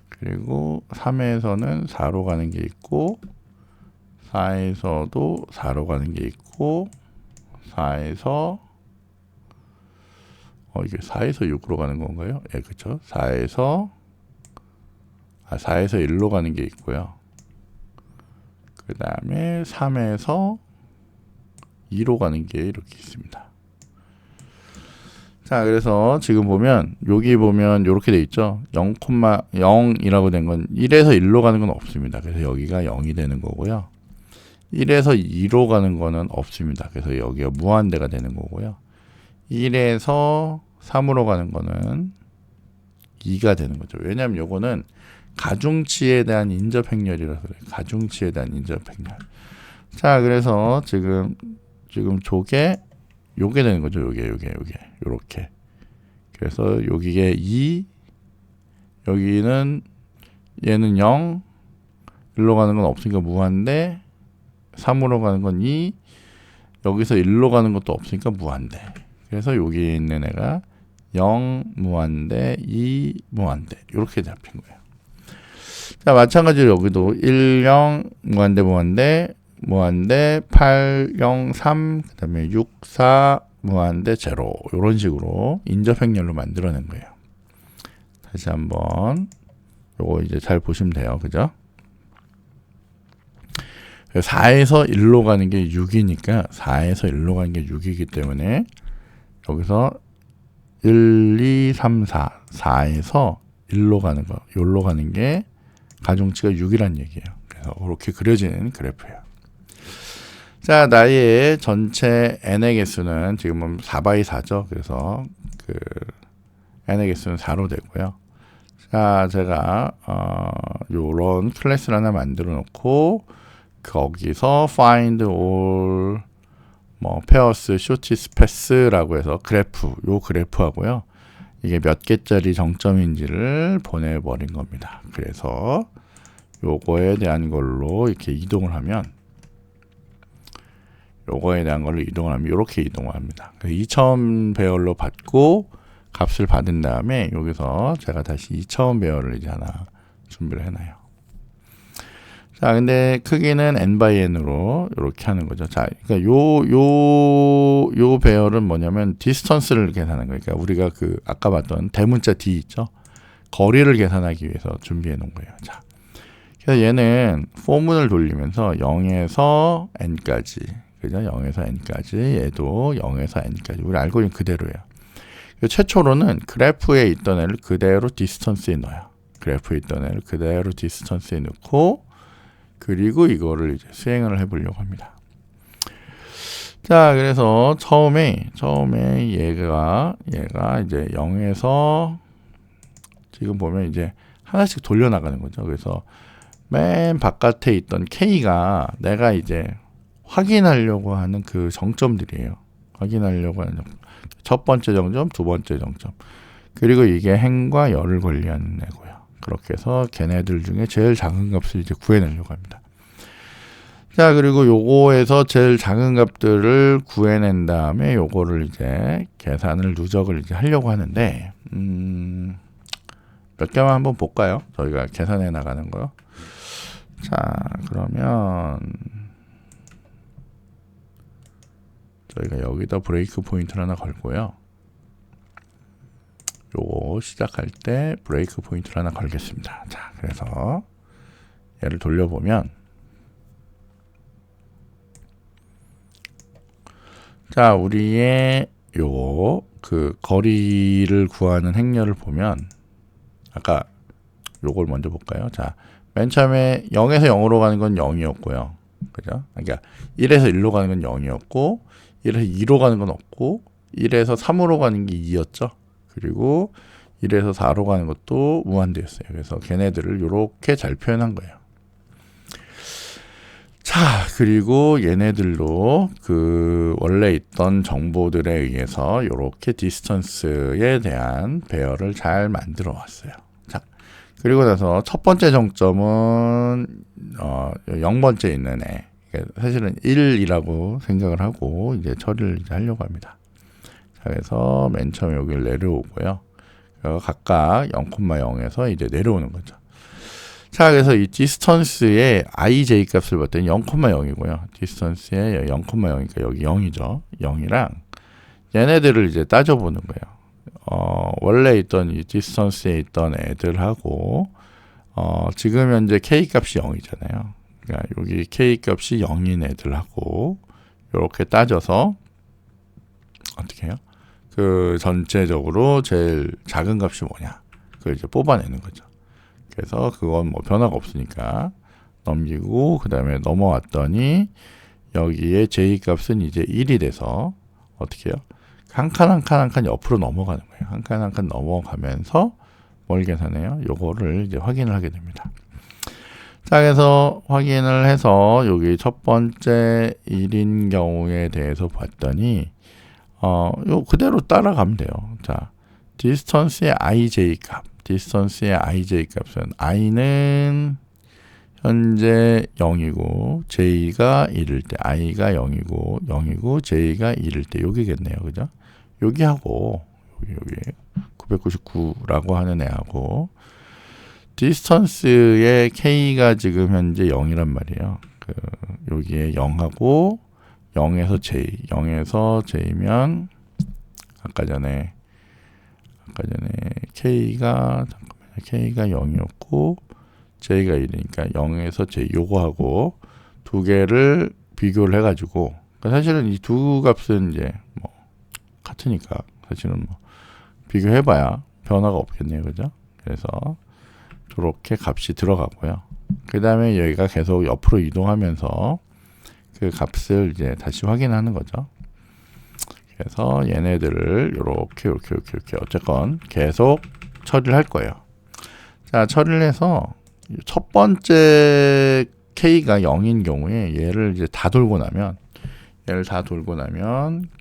그리고 3에서는 4로 가는 게 있고, 4에서도 4로 가는 게 있고, 4에서 이게 4에서 6으로 가는 건가요? 예, 그렇죠. 4에서 1로 가는 게 있고요. 그 다음에 3에서 2로 가는 게 이렇게 있습니다. 자, 그래서 지금 보면 여기 보면 이렇게 돼 있죠. 0,0이라고 된 건 1에서 1로 가는 건 없습니다. 그래서 여기가 0이 되는 거고요. 1에서 2로 가는 거는 없습니다. 그래서 여기가 무한대가 되는 거고요. 1에서 3으로 가는 거는 2가 되는 거죠. 왜냐하면 요거는 가중치에 대한 인접 행렬이라서 그래요. 가중치에 대한 인접 행렬. 자, 그래서 지금 저게 요게 되는 거죠. 요게 요렇게. 그래서 여기에 2, 여기는 얘는 0, 1로 가는 건 없으니까 무한대, 3으로 가는 건 2, 여기서 1로 가는 것도 없으니까 무한대. 그래서 여기 있는 애가 0 무한대, 2 무한대 이렇게 잡힌 거예요. 자, 마찬가지로 여기도 1, 0 무한대 8, 0, 3 그 다음에 6, 4 무한대 0 이런 식으로 인접행렬로 만들어낸 거예요. 다시 한번 요거 이제 잘 보시면 돼요. 그죠? 4에서 1로 가는 게 6이니까 4에서 1로 가는 게 6이기 때문에 여기서 1, 2, 3, 4 4에서 1로 가는 거 여기로 가는 게 가중치가 6이란 얘기예요. 그래서 이렇게 그려지는 그래프예요. 자, 나의 전체 n의 개수는 지금은 4x4죠. 그래서 그 n의 개수는 4로 되고요. 자, 제가 요런 클래스를 하나 만들어 놓고 거기서 find all pairs shortest path라고 해서 요 그래프 하고요. 이게 몇 개짜리 정점인지를 보내버린 겁니다. 그래서 요거에 대한 걸로 이렇게 이동을 하면 이렇게 이동을 합니다. 2차원 배열로 받고 값을 받은 다음에 여기서 제가 다시 2차원 배열을 이제 하나 준비를 해놔요. 자, 근데 크기는 n/n으로 이렇게 하는 거죠. 자, 그러니까 요 배열은 뭐냐면 디스턴스를 계산하는 거예요. 그러니까 우리가 그 아까 봤던 대문자 d 있죠. 거리를 계산하기 위해서 준비해 놓은 거예요. 자, 그래서 얘는 포문을 돌리면서 0에서 n까지, 그죠? 0에서 n까지, 얘도 0에서 n까지. 우리 알고리즘 그대로예요. 최초로는 그래프에 있던 애를 그대로 디스턴스에 넣어요. 그래프에 있던 애를 그대로 디스턴스에 넣고, 그리고 이거를 이제 수행을 해보려고 합니다. 자, 그래서 처음에 얘가 이제 0에서 지금 보면 이제 하나씩 돌려나가는 거죠. 그래서 맨 바깥에 있던 K가 내가 이제 확인하려고 하는 그 정점들이에요. 확인하려고 하는 첫 번째 정점, 두 번째 정점. 그리고 이게 행과 열을 관리하는 애고요. 그렇게 해서 걔네들 중에 제일 작은 값을 이제 구해내려고 합니다. 자, 그리고 요거에서 제일 작은 값들을 구해낸 다음에 요거를 이제 누적을 이제 하려고 하는데, 몇 개만 한번 볼까요? 저희가 계산해 나가는 거요. 자, 그러면 저희가 여기다 브레이크 포인트를 하나 걸고요. 요거 시작할 때 브레이크 포인트를 하나 걸겠습니다. 자, 그래서 얘를 돌려보면, 자, 우리의 그 거리를 구하는 행렬을 보면, 아까 요걸 먼저 볼까요? 자, 맨 처음에 0에서 0으로 가는 건 0이었고요. 그죠? 그러니까 1에서 1로 가는 건 0이었고, 1에서 2로 가는 건 없고, 1에서 3으로 가는 게 2였죠. 그리고 1에서 4로 가는 것도 무한대였어요. 그래서 걔네들을 이렇게 잘 표현한 거예요. 자, 그리고 얘네들도 그 원래 있던 정보들에 의해서 이렇게 디스턴스에 대한 배열을 잘 만들어 왔어요. 자, 그리고 나서 첫 번째 정점은 0번째 있는 애. 사실은 1이라고 생각을 하고 이제 처리를 이제 하려고 합니다. 자, 그래서 맨 처음에 여기를 내려오고요. 각각 0,0에서 이제 내려오는 거죠. 자, 그래서 이 디스턴스의 ij 값을 봤더니 0,0이고요. 디스턴스의 0,0이니까 여기 0이죠. 0이랑 얘네들을 이제 따져보는 거예요. 원래 있던 이 디스턴스에 있던 애들하고 지금 현재 k 값이 0이잖아요. 그러니까 여기 k 값이 0인 애들하고 이렇게 따져서 어떻게 해요? 그 전체적으로 제일 작은 값이 뭐냐? 그걸 이제 뽑아내는 거죠. 그래서 그건 뭐 변화가 없으니까 넘기고 그 다음에 넘어왔더니 여기에 j 값은 이제 1이 돼서 어떻게 해요? 한 칸 한 칸 한 칸 옆으로 넘어가는 거예요. 한 칸 한 칸 넘어가면서 뭘 계산해요? 요거를 이제 확인을 하게 됩니다. 자, 그래서 확인을 해서 여기 첫 번째 1인 경우에 대해서 봤더니 요 그대로 따라가면 돼요. 자, 디스턴스의 ij 값, 디스턴스의 ij 값은 i는 현재 0이고 j가 1일 때, i가 0이고 j가 1일 때 여기겠네요. 그죠? 여기하고 여기 999라고 하는 애하고 디스턴스의 k가 지금 현재 0이란 말이에요. 여기에 0하고 0에서 j면 아까 전에 k가 0이었고 j가 1이니까 0에서 j 요거하고 두 개를 비교를 해가지고 사실은 이 두 값은 이제 뭐 같으니까 사실은 뭐 비교해봐야 변화가 없겠네요. 그죠? 그래서 저렇게 값이 들어가고요. 그 다음에 여기가 계속 옆으로 이동하면서 그 값을 이제 다시 확인하는 거죠. 그래서 얘네들을 이렇게 어쨌건 계속 처리를 할 거예요. 자, 처리를 해서 첫 번째 k가 0인 경우에 얘를 이제 다 돌고 나면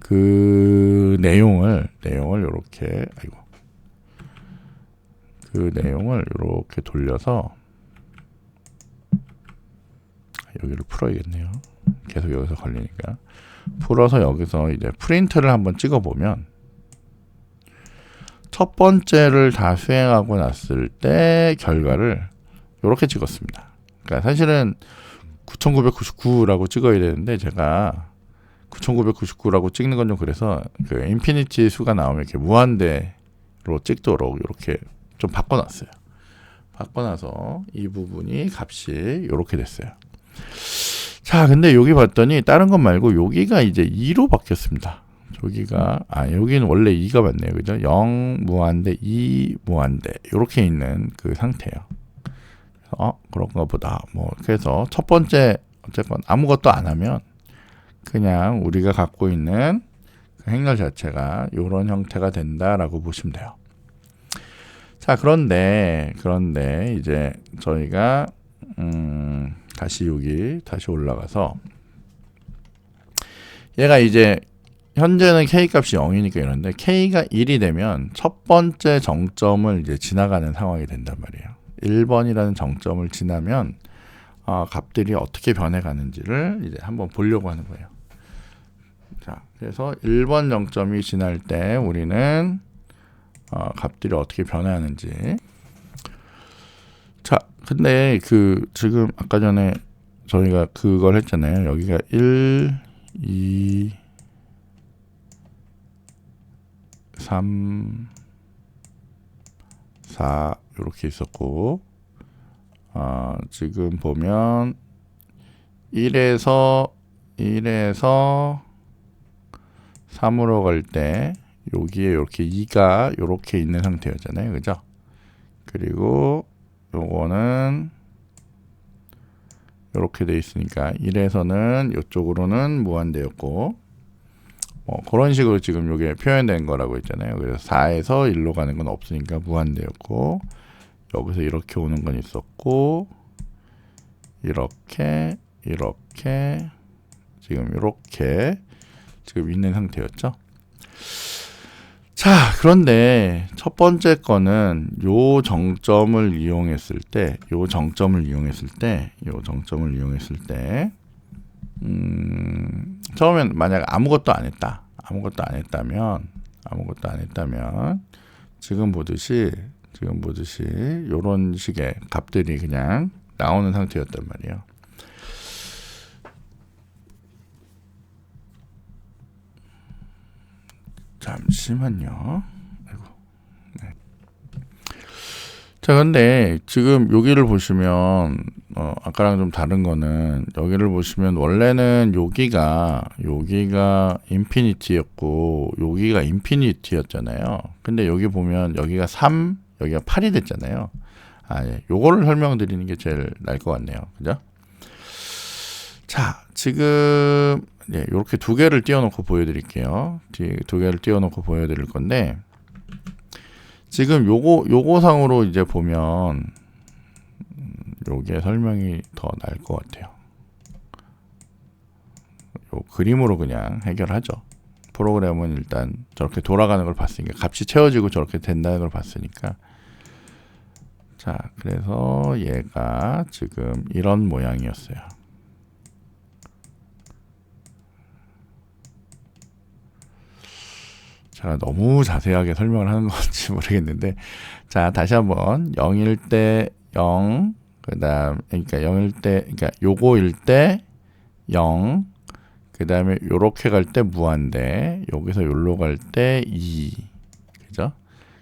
그 내용을 이렇게 이렇게 돌려서 여기를 풀어야겠네요. 계속 여기서 걸리니까 풀어서 여기서 이제 프린트를 한번 찍어보면 첫 번째를 다 수행하고 났을 때 결과를 이렇게 찍었습니다. 그러니까 사실은 9999라고 찍어야 되는데 제가 9999라고 찍는 건 좀 그래서 그 인피니티 수가 나오면 이렇게 무한대로 찍도록 이렇게 좀 바꿔놨어요. 바꿔놔서 이 부분이 값이 이렇게 됐어요. 자, 근데 여기 봤더니 다른 것 말고 여기가 이제 2로 바뀌었습니다. 여기는 원래 2가 맞네요. 그죠? 0 무한대, 2 무한대 이렇게 있는 그 상태예요. 그런가 보다. 그래서 첫 번째 어쨌건 아무것도 안 하면 그냥 우리가 갖고 있는 그 행렬 자체가 이런 형태가 된다라고 보시면 돼요. 자, 그런데 이제 저희가 다시 올라가서 얘가 이제 현재는 k 값이 0이니까 이런데 k가 1이 되면 첫 번째 정점을 이제 지나가는 상황이 된단 말이에요. 1번이라는 정점을 지나면 값들이 어떻게 변해가는지를 이제 한번 보려고 하는 거예요. 자, 그래서 1번 정점이 지날 때 우리는 값들이 어떻게 변화하는지. 자, 근데 지금 아까 전에 저희가 그걸 했잖아요. 여기가 1, 2, 3, 4 이렇게 있었고 지금 보면 1에서 3으로 갈 때 여기에 이렇게 2가 이렇게 있는 상태였잖아요. 그죠? 그리고 요거는 이렇게 돼 있으니까 1에서는 이쪽으로는 무한대였고 그런 식으로 지금 이게 표현된 거라고 했잖아요. 그래서 4에서 1로 가는 건 없으니까 무한대였고 여기서 이렇게 오는 건 있었고 이렇게 지금 이렇게 지금 있는 상태였죠. 자, 그런데 첫 번째 거는 요 정점을 이용했을 때 처음엔 만약 아무것도 안 했다면 지금 보듯이 요런 식의 값들이 그냥 나오는 상태였단 말이에요. 잠시만요. 네. 자, 근데 지금 여기를 보시면 아까랑 좀 다른 거는 여기를 보시면 원래는 여기가 인피니티였고 여기가 인피니티였잖아요. 근데 여기 보면 여기가 3, 여기가 8이 됐잖아요. 예. 요거를 설명드리는 게 제일 나을 것 같네요. 그죠? 자, 지금 이렇게 두 개를 띄워놓고 보여드릴게요. 두 개를 띄워놓고 보여드릴 건데 지금 요거 상으로 이제 보면 요게 설명이 더 나을 것 같아요. 요 그림으로 그냥 해결하죠. 프로그램은 일단 저렇게 돌아가는 걸 봤으니까, 값이 채워지고 저렇게 된다는 걸 봤으니까. 자, 그래서 얘가 지금 이런 모양이었어요. 제가 너무 자세하게 설명을 하는 건지 모르겠는데, 자, 다시 한번 0일 때 0, 그러니까 0일 때, 그러니까 요거일 때 0, 그 다음에 요렇게 갈 때 무한대, 여기서 요로 갈 때 2, 그죠?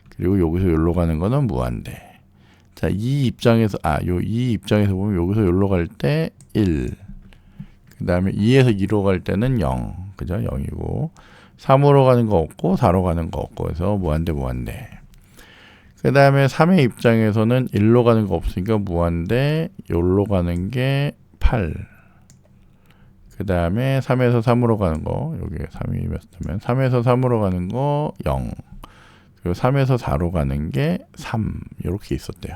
그리고 여기서 요로 가는 거는 무한대. 자, 이 입장에서, 이 입장에서 보면 여기서 요로 갈 때 1, 그 다음에 2에서 2로 갈 때는 0, 그죠? 0이고, 3으로 가는 거 없고, 4로 가는 거 없고, 해서 무한대. 그 다음에 3의 입장에서는 1로 가는 거 없으니까 무한대, 요로 가는 게 8. 그 다음에 3에서 3으로 가는 거, 여기 3이 몇 되면 3에서 3으로 가는 거 0, 그리고 3에서 4로 가는 게 3, 이렇게 있었대요.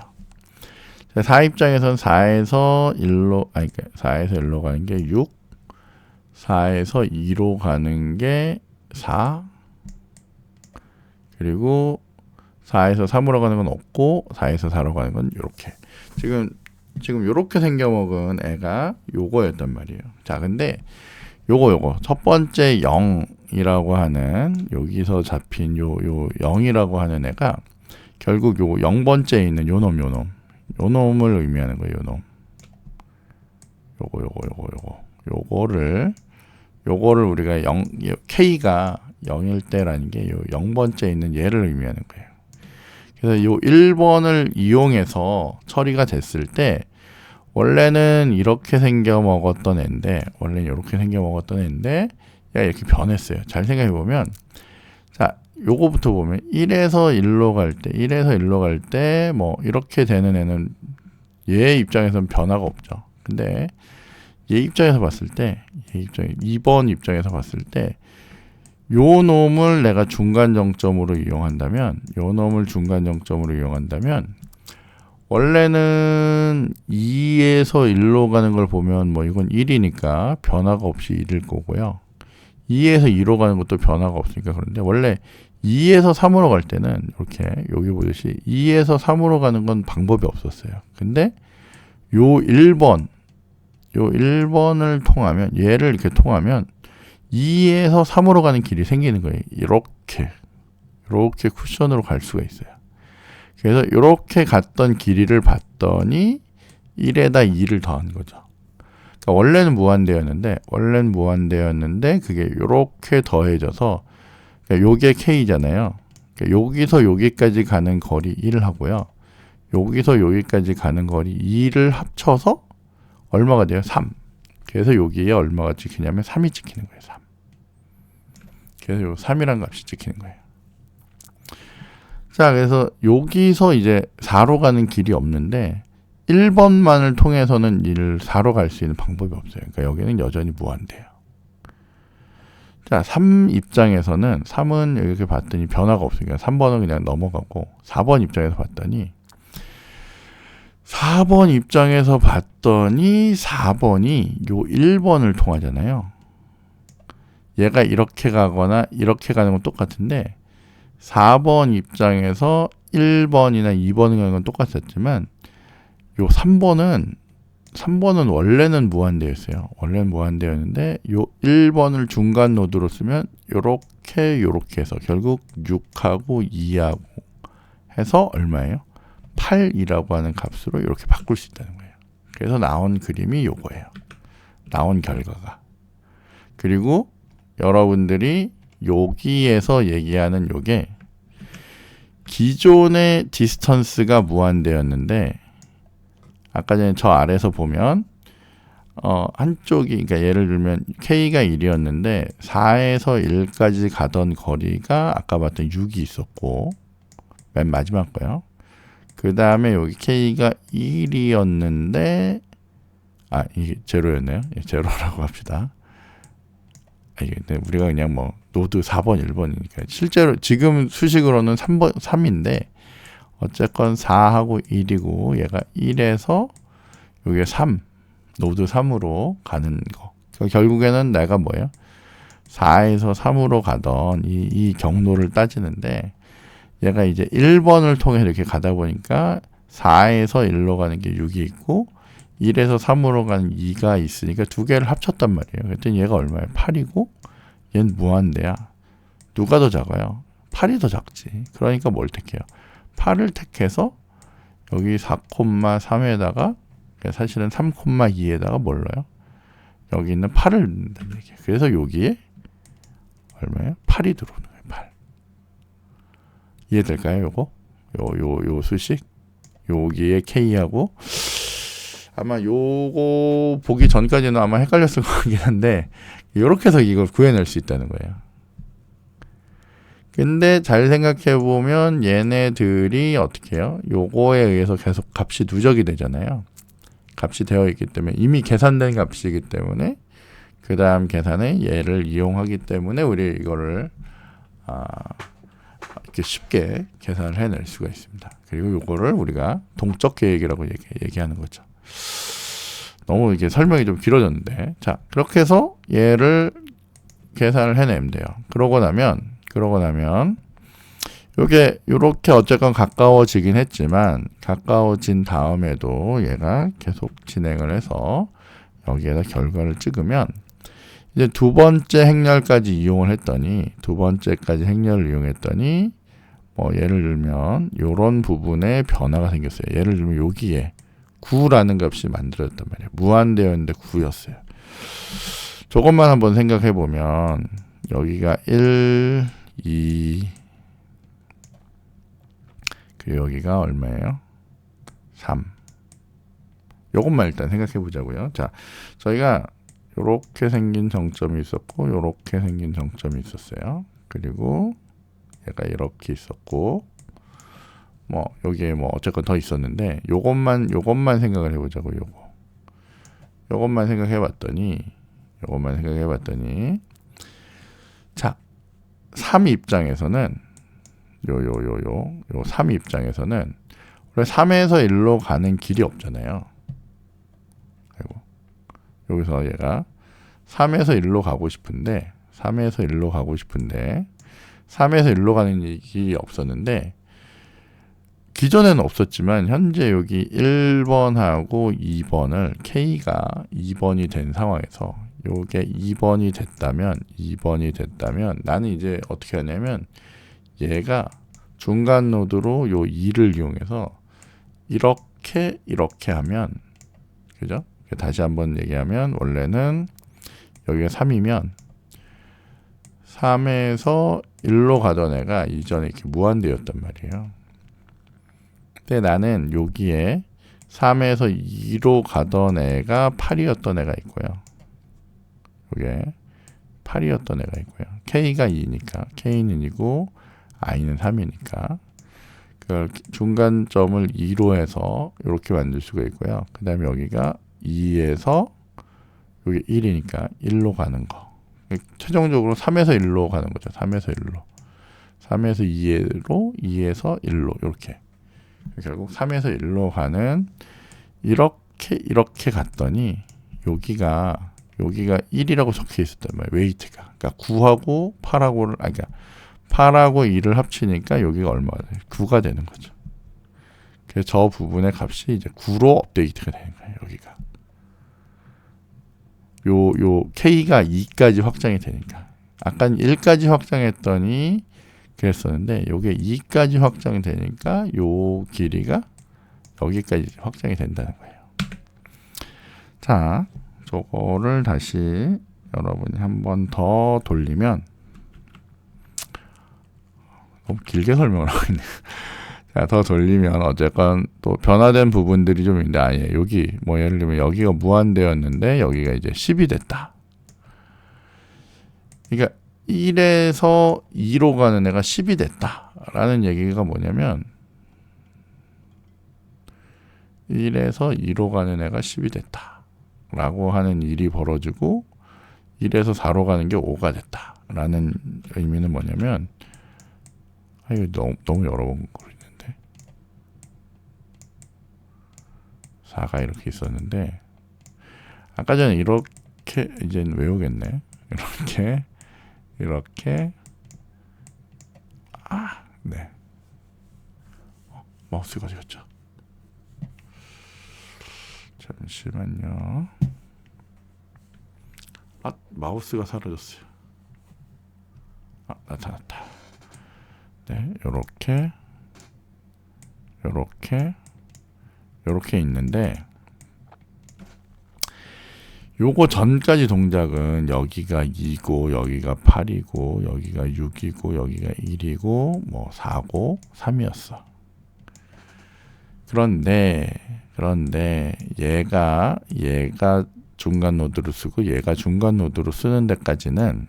4 입장에서는 4에서 1로, 4에서 1로 가는 게 6, 4에서 2로 가는 게 4, 그리고 4에서 3으로 가는 건 없고 4에서 4로 가는 건 이렇게. 지금 요렇게 생겨먹은 애가 요거였단 말이에요. 자, 근데 요거 첫 번째 0이라고 하는, 여기서 잡힌 요 0이라고 하는 애가 결국 요 0번째에 있는 요놈을 의미하는 거예요. 요놈. 요거를 우리가 K가 0일 때라는 게 요 0번째에 있는 얘를 의미하는 거예요. 그래서 요 1번을 이용해서 처리가 됐을 때, 원래는 이렇게 생겨 먹었던 애인데, 얘가 이렇게 변했어요. 잘 생각해 보면, 자, 요거부터 보면 1에서 1로 갈 때, 뭐 이렇게 되는 애는 얘 입장에서는 변화가 없죠. 근데 얘 입장에서 봤을 때, 2번 입장에서 봤을 때, 요 놈을 내가 중간 정점으로 이용한다면, 원래는 2에서 1로 가는 걸 보면 뭐 이건 1이니까 변화가 없이 1일 거고요. 2에서 2로 가는 것도 변화가 없으니까. 그런데 원래 2에서 3으로 갈 때는 이렇게 여기 보듯이 2에서 3으로 가는 건 방법이 없었어요. 근데 요 1번을 통하면, 얘를 이렇게 통하면 2에서 3으로 가는 길이 생기는 거예요. 이렇게 쿠션으로 갈 수가 있어요. 그래서 이렇게 갔던 길이를 봤더니 1에다 2를 더한 거죠. 그러니까 원래는 무한대였는데 그게 이렇게 더해져서, 그러니까 요게 K잖아요. 그러니까 여기서 여기까지 가는 거리 1을 하고요. 여기서 여기까지 가는 거리 2를 합쳐서 얼마가 돼요? 3. 그래서 여기에 얼마가 찍히냐면 3이 찍히는 거예요. 3. 그래서 요 3이라는 값이 찍히는 거예요. 자, 그래서 여기서 이제 4로 가는 길이 없는데 1번만을 통해서는 4로 갈 수 있는 방법이 없어요. 그러니까 여기는 여전히 무한대예요. 자, 3 입장에서는 3은 이렇게 봤더니 변화가 없으니까 3번은 그냥 넘어가고, 4번 입장에서 봤더니 4번이 요 1번을 통하잖아요. 얘가 이렇게 가거나 이렇게 가는 건 똑같은데 4번 입장에서 1번이나 2번을 가는 건 똑같았지만 요 3번은 원래는 무한대였어요. 원래는 무한대였는데 요 1번을 중간 노드로 쓰면 요렇게 해서 결국 6하고 2하고 해서 얼마예요? 8이라고 하는 값으로 이렇게 바꿀 수 있다는 거예요. 그래서 나온 그림이 요거예요. 나온 결과가. 그리고 여러분들이 여기에서 얘기하는 요게 기존의 디스턴스가 무한대였는데, 아까 전에 저 아래에서 보면 한쪽이, 그러니까 예를 들면 K가 1이었는데 4에서 1까지 가던 거리가 아까 봤던 6이 있었고, 맨 마지막 거요. 그 다음에 여기 K가 1이었는데 이게 제로였네요. 제로라고 합시다. 이게 우리가 그냥 뭐 노드 4번, 1번이니까 실제로 지금 수식으로는 3인데 어쨌건 4하고 1이고 얘가 1에서 여기가 3, 노드 3으로 가는 거. 그러니까 결국에는 내가 뭐예요? 4에서 3으로 가던 이 경로를 따지는데 얘가 이제 1번을 통해 이렇게 가다 보니까 4에서 1로 가는 게 6이 있고 1에서 3으로 가는 2가 있으니까 두 개를 합쳤단 말이에요. 그랬더니 얘가 얼마예요? 8이고 얘는 무한대야. 누가 더 작아요? 8이 더 작지. 그러니까 뭘 택해요? 8을 택해서 여기 4,3에다가 사실은 3,2에다가 뭘 넣어요? 여기 있는 8을 넣는다는 얘기예요. 그래서 여기에 얼마예요? 8이 들어오는 거예요. 8. 이해될까요? 요거? 요 수식? 여기에 K하고 아마 요거 보기 전까지는 아마 헷갈렸을 것 같긴 한데 요렇게 해서 이걸 구해낼 수 있다는 거예요. 근데 잘 생각해 보면 얘네들이 어떻게 해요? 요거에 의해서 계속 값이 누적이 되잖아요. 값이 되어 있기 때문에 이미 계산된 값이기 때문에 그 다음 계산에 얘를 이용하기 때문에 우리 이거를 이렇게 쉽게 계산을 해낼 수가 있습니다. 그리고 요거를 우리가 동적 계획이라고 얘기하는 거죠. 너무 이게 설명이 좀 길어졌는데, 자 그렇게 해서 얘를 계산을 해내면 돼요. 그러고 나면 요게 요렇게 어쨌건 가까워지긴 했지만 가까워진 다음에도 얘가 계속 진행을 해서 여기에다 결과를 찍으면 이제 두 번째 행렬까지 이용을 했더니 두 번째까지 행렬을 이용했더니 뭐 예를 들면 요런 부분에 변화가 생겼어요. 예를 들면 여기에 9라는 값이 만들어졌단 말이에요. 무한대였는데 9였어요. 저것만 한번 생각해 보면 여기가 1, 2 그리고 여기가 얼마예요? 3. 요것만 일단 생각해 보자고요. 자, 저희가 요렇게 생긴 정점이 있었고 요렇게 생긴 정점이 있었어요. 그리고 얘가 이렇게 있었고 뭐 여기에 뭐 어쨌건 더 있었는데 요것만 생각을 해보자고. 요것만 생각해 봤더니 자 3 입장에서는 요 3 입장에서는 원래 3에서 1로 가는 길이 없잖아요. 아이고. 여기서 얘가 3에서 1로 가고 싶은데 3에서 1로 가는 길이 없었는데 기존에는 없었지만 현재 여기 1번하고 2번을 K가 2번이 된 상황에서 요게 2번이 됐다면 나는 이제 어떻게 하냐면 얘가 중간 노드로 요 2를 이용해서 이렇게 하면 그죠? 다시 한번 얘기하면 원래는 여기가 3이면 3에서 1로 가던 애가 이전에 이렇게 무한대였단 말이에요. 근데 나는 여기에 3에서 2로 가던 애가 8이었던 애가 있고요. 이게 8이었던 애가 있고요. K가 2니까 K는 2고 I는 3이니까 그 중간점을 2로 해서 이렇게 만들 수가 있고요. 그 다음에 여기가 2에서 여기 1이니까 1로 가는 거. 최종적으로 3에서 1로 가는 거죠. 3에서 2로 2에서 1로 이렇게. 결국 3에서 1로 가는 이렇게 갔더니 여기가 1이라고 적혀 있었단 말이에요. 웨이트가. 그러니까 9하고 8하고를 그러니까 8하고 2를 합치니까 여기가 얼마가 돼요? 9가 되는 거죠. 그래서 저 부분의 값이 이제 9로 업데이트가 되는 거예요. 여기가. 요 K가 2까지 확장이 되니까. 아까는 1까지 확장했더니 그랬었는데 요게 2까지 확장이 되니까 요 길이가 여기까지 확장이 된다는 거예요. 자, 저거를 다시 여러분이 한 번 더 돌리면 너무 길게 설명을 하고 있네요. 자, 더 돌리면 어쨌건 또 변화된 부분들이 좀 있는데 아예 여기 뭐 예를 들면 여기가 무한대였는데 여기가 이제 10이 됐다. 그러니까 1에서 2로 가는 애가 10이 됐다라는 얘기가 뭐냐면 1에서 2로 가는 애가 10이 됐다라고 하는 일이 벌어지고 1에서 4로 가는 게 5가 됐다라는 의미는 뭐냐면 이거 너무 여러 번 그랬는데 4가 이렇게 있었는데 아까 전에 이렇게 이제는 외우겠네. 이렇게 이렇게 네. 마우스가 어디 갔죠? 잠시만요. 마우스가 사라졌어요. 나타났다. 네, 요렇게 있는데, 요거 전까지 동작은 여기가 2고 여기가 8이고 여기가 6이고 여기가 1이고 뭐 4고 3이었어. 그런데 얘가 중간 노드로 쓰고 얘가 중간 노드로 쓰는 데까지는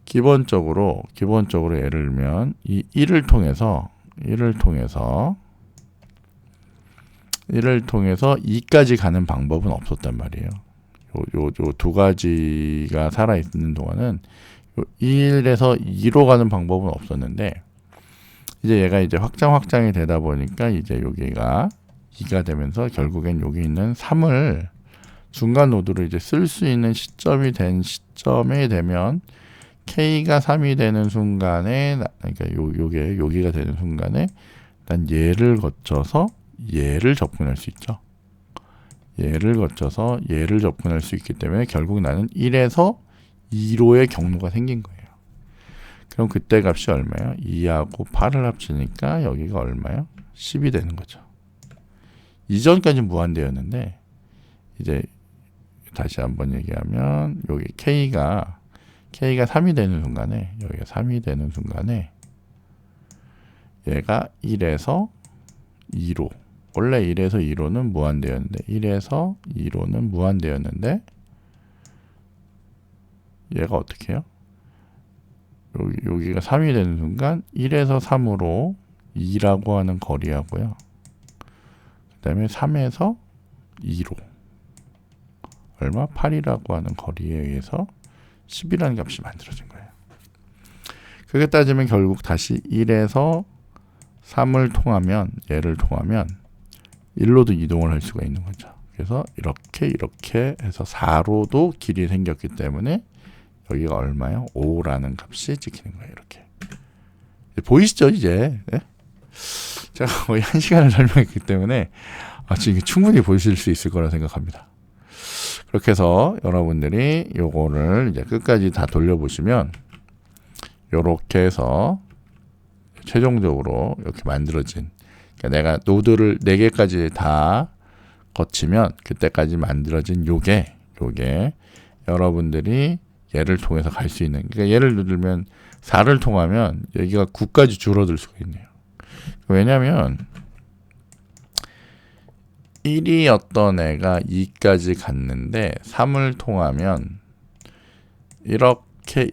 기본적으로 예를 들면 이 1을 통해서 2까지 가는 방법은 없었단 말이에요. 요 두 가지가 살아있는 동안은 1에서 2로 가는 방법은 없었는데, 이제 얘가 이제 확장이 되다 보니까 이제 여기가 2가 되면서 결국엔 여기 있는 3을 중간 노드로 이제 쓸 수 있는 시점에 되면 K가 3이 되는 순간에, 그러니까 여기가 되는 순간에 일단 얘를 거쳐서 얘를 접근할 수 있죠. 얘를 거쳐서 얘를 접근할 수 있기 때문에 결국 나는 1에서 2로의 경로가 생긴 거예요. 그럼 그때 값이 얼마예요? 2하고 8을 합치니까 여기가 얼마예요? 10이 되는 거죠. 이전까지는 무한대였는데, 이제 다시 한번 얘기하면 여기 K가 3이 되는 순간에, 여기가 3이 되는 순간에 얘가 1에서 2로, 원래 1에서 2로는 무한대였는데 1에서 2로는 무한대였는데 얘가 어떻게 해요? 여기가 3이 되는 순간 1에서 3으로 2라고 하는 거리하고요. 그 다음에 3에서 2로 얼마? 8이라고 하는 거리에 의해서 10이라는 값이 만들어진 거예요. 그렇게 따지면 결국 다시 1에서 3을 통하면, 얘를 통하면 1로도 이동을 할 수가 있는 거죠. 그래서 이렇게 해서 4로도 길이 생겼기 때문에 여기가 얼마요? 5라는 값이 찍히는 거예요. 이렇게. 보이시죠, 이제? 네? 제가 거의 1시간을 설명했기 때문에 지금 충분히 보실 수 있을 거라 생각합니다. 그렇게 해서 여러분들이 요거를 이제 끝까지 다 돌려보시면 요렇게 해서 최종적으로 이렇게 만들어진, 그러니까 내가 노드를 4개까지 다 거치면 그때까지 만들어진 요게 여러분들이 얘를 통해서 갈 수 있는, 그러니까 예를 들면 4를 통하면 여기가 9까지 줄어들 수가 있네요. 왜냐면 1이었던 애가 2까지 갔는데 3을 통하면 이렇게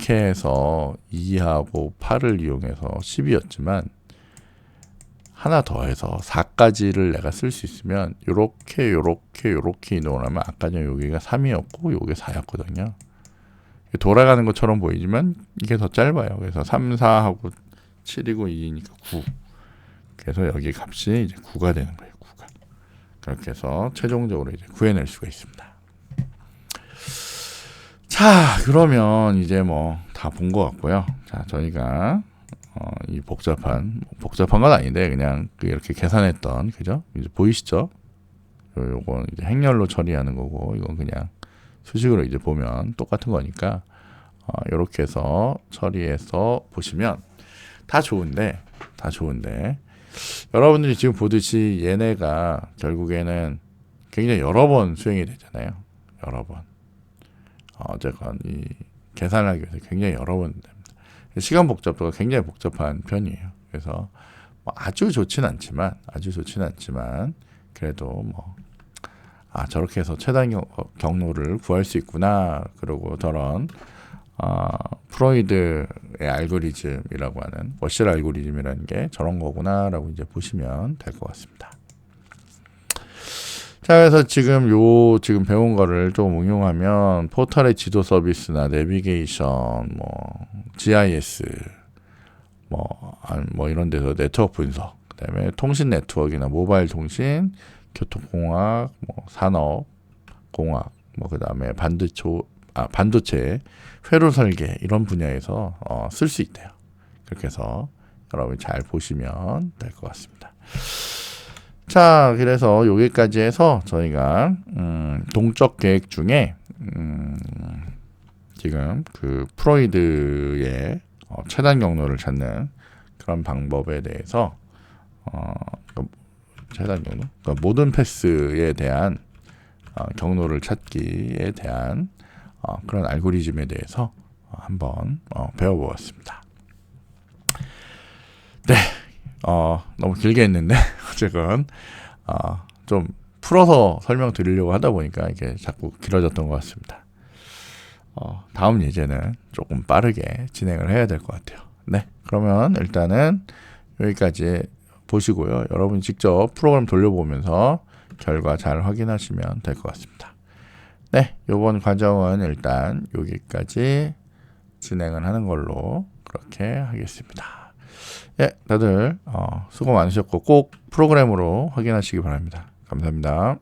해서 2하고 8을 이용해서 10이었지만 하나 더해서 4까지를 내가 쓸 수 있으면 요렇게 이동을 하면 아까 전에 여기가 3이었고 요게 4였거든요. 돌아가는 것처럼 보이지만 이게 더 짧아요. 그래서 3, 4하고 7이고 2니까 9. 그래서 여기 값이 이제 9가 되는 거예요. 9가. 그렇게 해서 최종적으로 이제 구해낼 수가 있습니다. 자, 그러면 이제 뭐 다 본 것 같고요. 자, 저희가 이 복잡한 건 아닌데 그냥 이렇게 계산했던, 그죠? 이제 보이시죠? 요건 이제 행렬로 처리하는 거고 이건 그냥 수식으로 이제 보면 똑같은 거니까 이렇게 해서 처리해서 보시면 다 좋은데 여러분들이 지금 보듯이 얘네가 결국에는 굉장히 여러 번 수행이 되잖아요. 여러 번. 어쨌건 이 계산하기 위해서 굉장히 여러 번 됩니다. 시간 복잡도가 굉장히 복잡한 편이에요. 그래서 뭐 아주 좋진 않지만 그래도 뭐 저렇게 해서 최단 경로를 구할 수 있구나. 그리고 저런 프로이드의 알고리즘이라고 하는 워실 알고리즘이라는 게 저런 거구나라고 이제 보시면 될 것 같습니다. 자, 그래서 지금 배운 거를 좀 응용하면 포털의 지도 서비스나 내비게이션, GIS, 이런 데서 네트워크 분석, 그다음에 통신 네트워크나 모바일 통신, 교통공학, 산업공학, 뭐 그다음에 반도체 회로 설계 이런 분야에서 쓸 수 있대요. 그렇게 해서 여러분이 잘 보시면 될 것 같습니다. 자, 그래서 여기까지 해서 저희가 동적 계획 중에 지금 그 프로이드의 최단 경로를 찾는 그런 방법에 대해서 최단 경로, 그러니까 모든 패스에 대한 경로를 찾기에 대한 그런 알고리즘에 대해서 한번 배워보았습니다. 네, 너무 길게 했는데 어쨌건 좀 풀어서 설명드리려고 하다 보니까 이게 자꾸 길어졌던 것 같습니다. 다음 예제는 조금 빠르게 진행을 해야 될 것 같아요. 네, 그러면 일단은 여기까지 보시고요. 여러분이 직접 프로그램 돌려보면서 결과 잘 확인하시면 될 것 같습니다. 네, 이번 과정은 일단 여기까지 진행을 하는 걸로 그렇게 하겠습니다. 예, 다들 수고 많으셨고 꼭 프로그램으로 확인하시기 바랍니다. 감사합니다.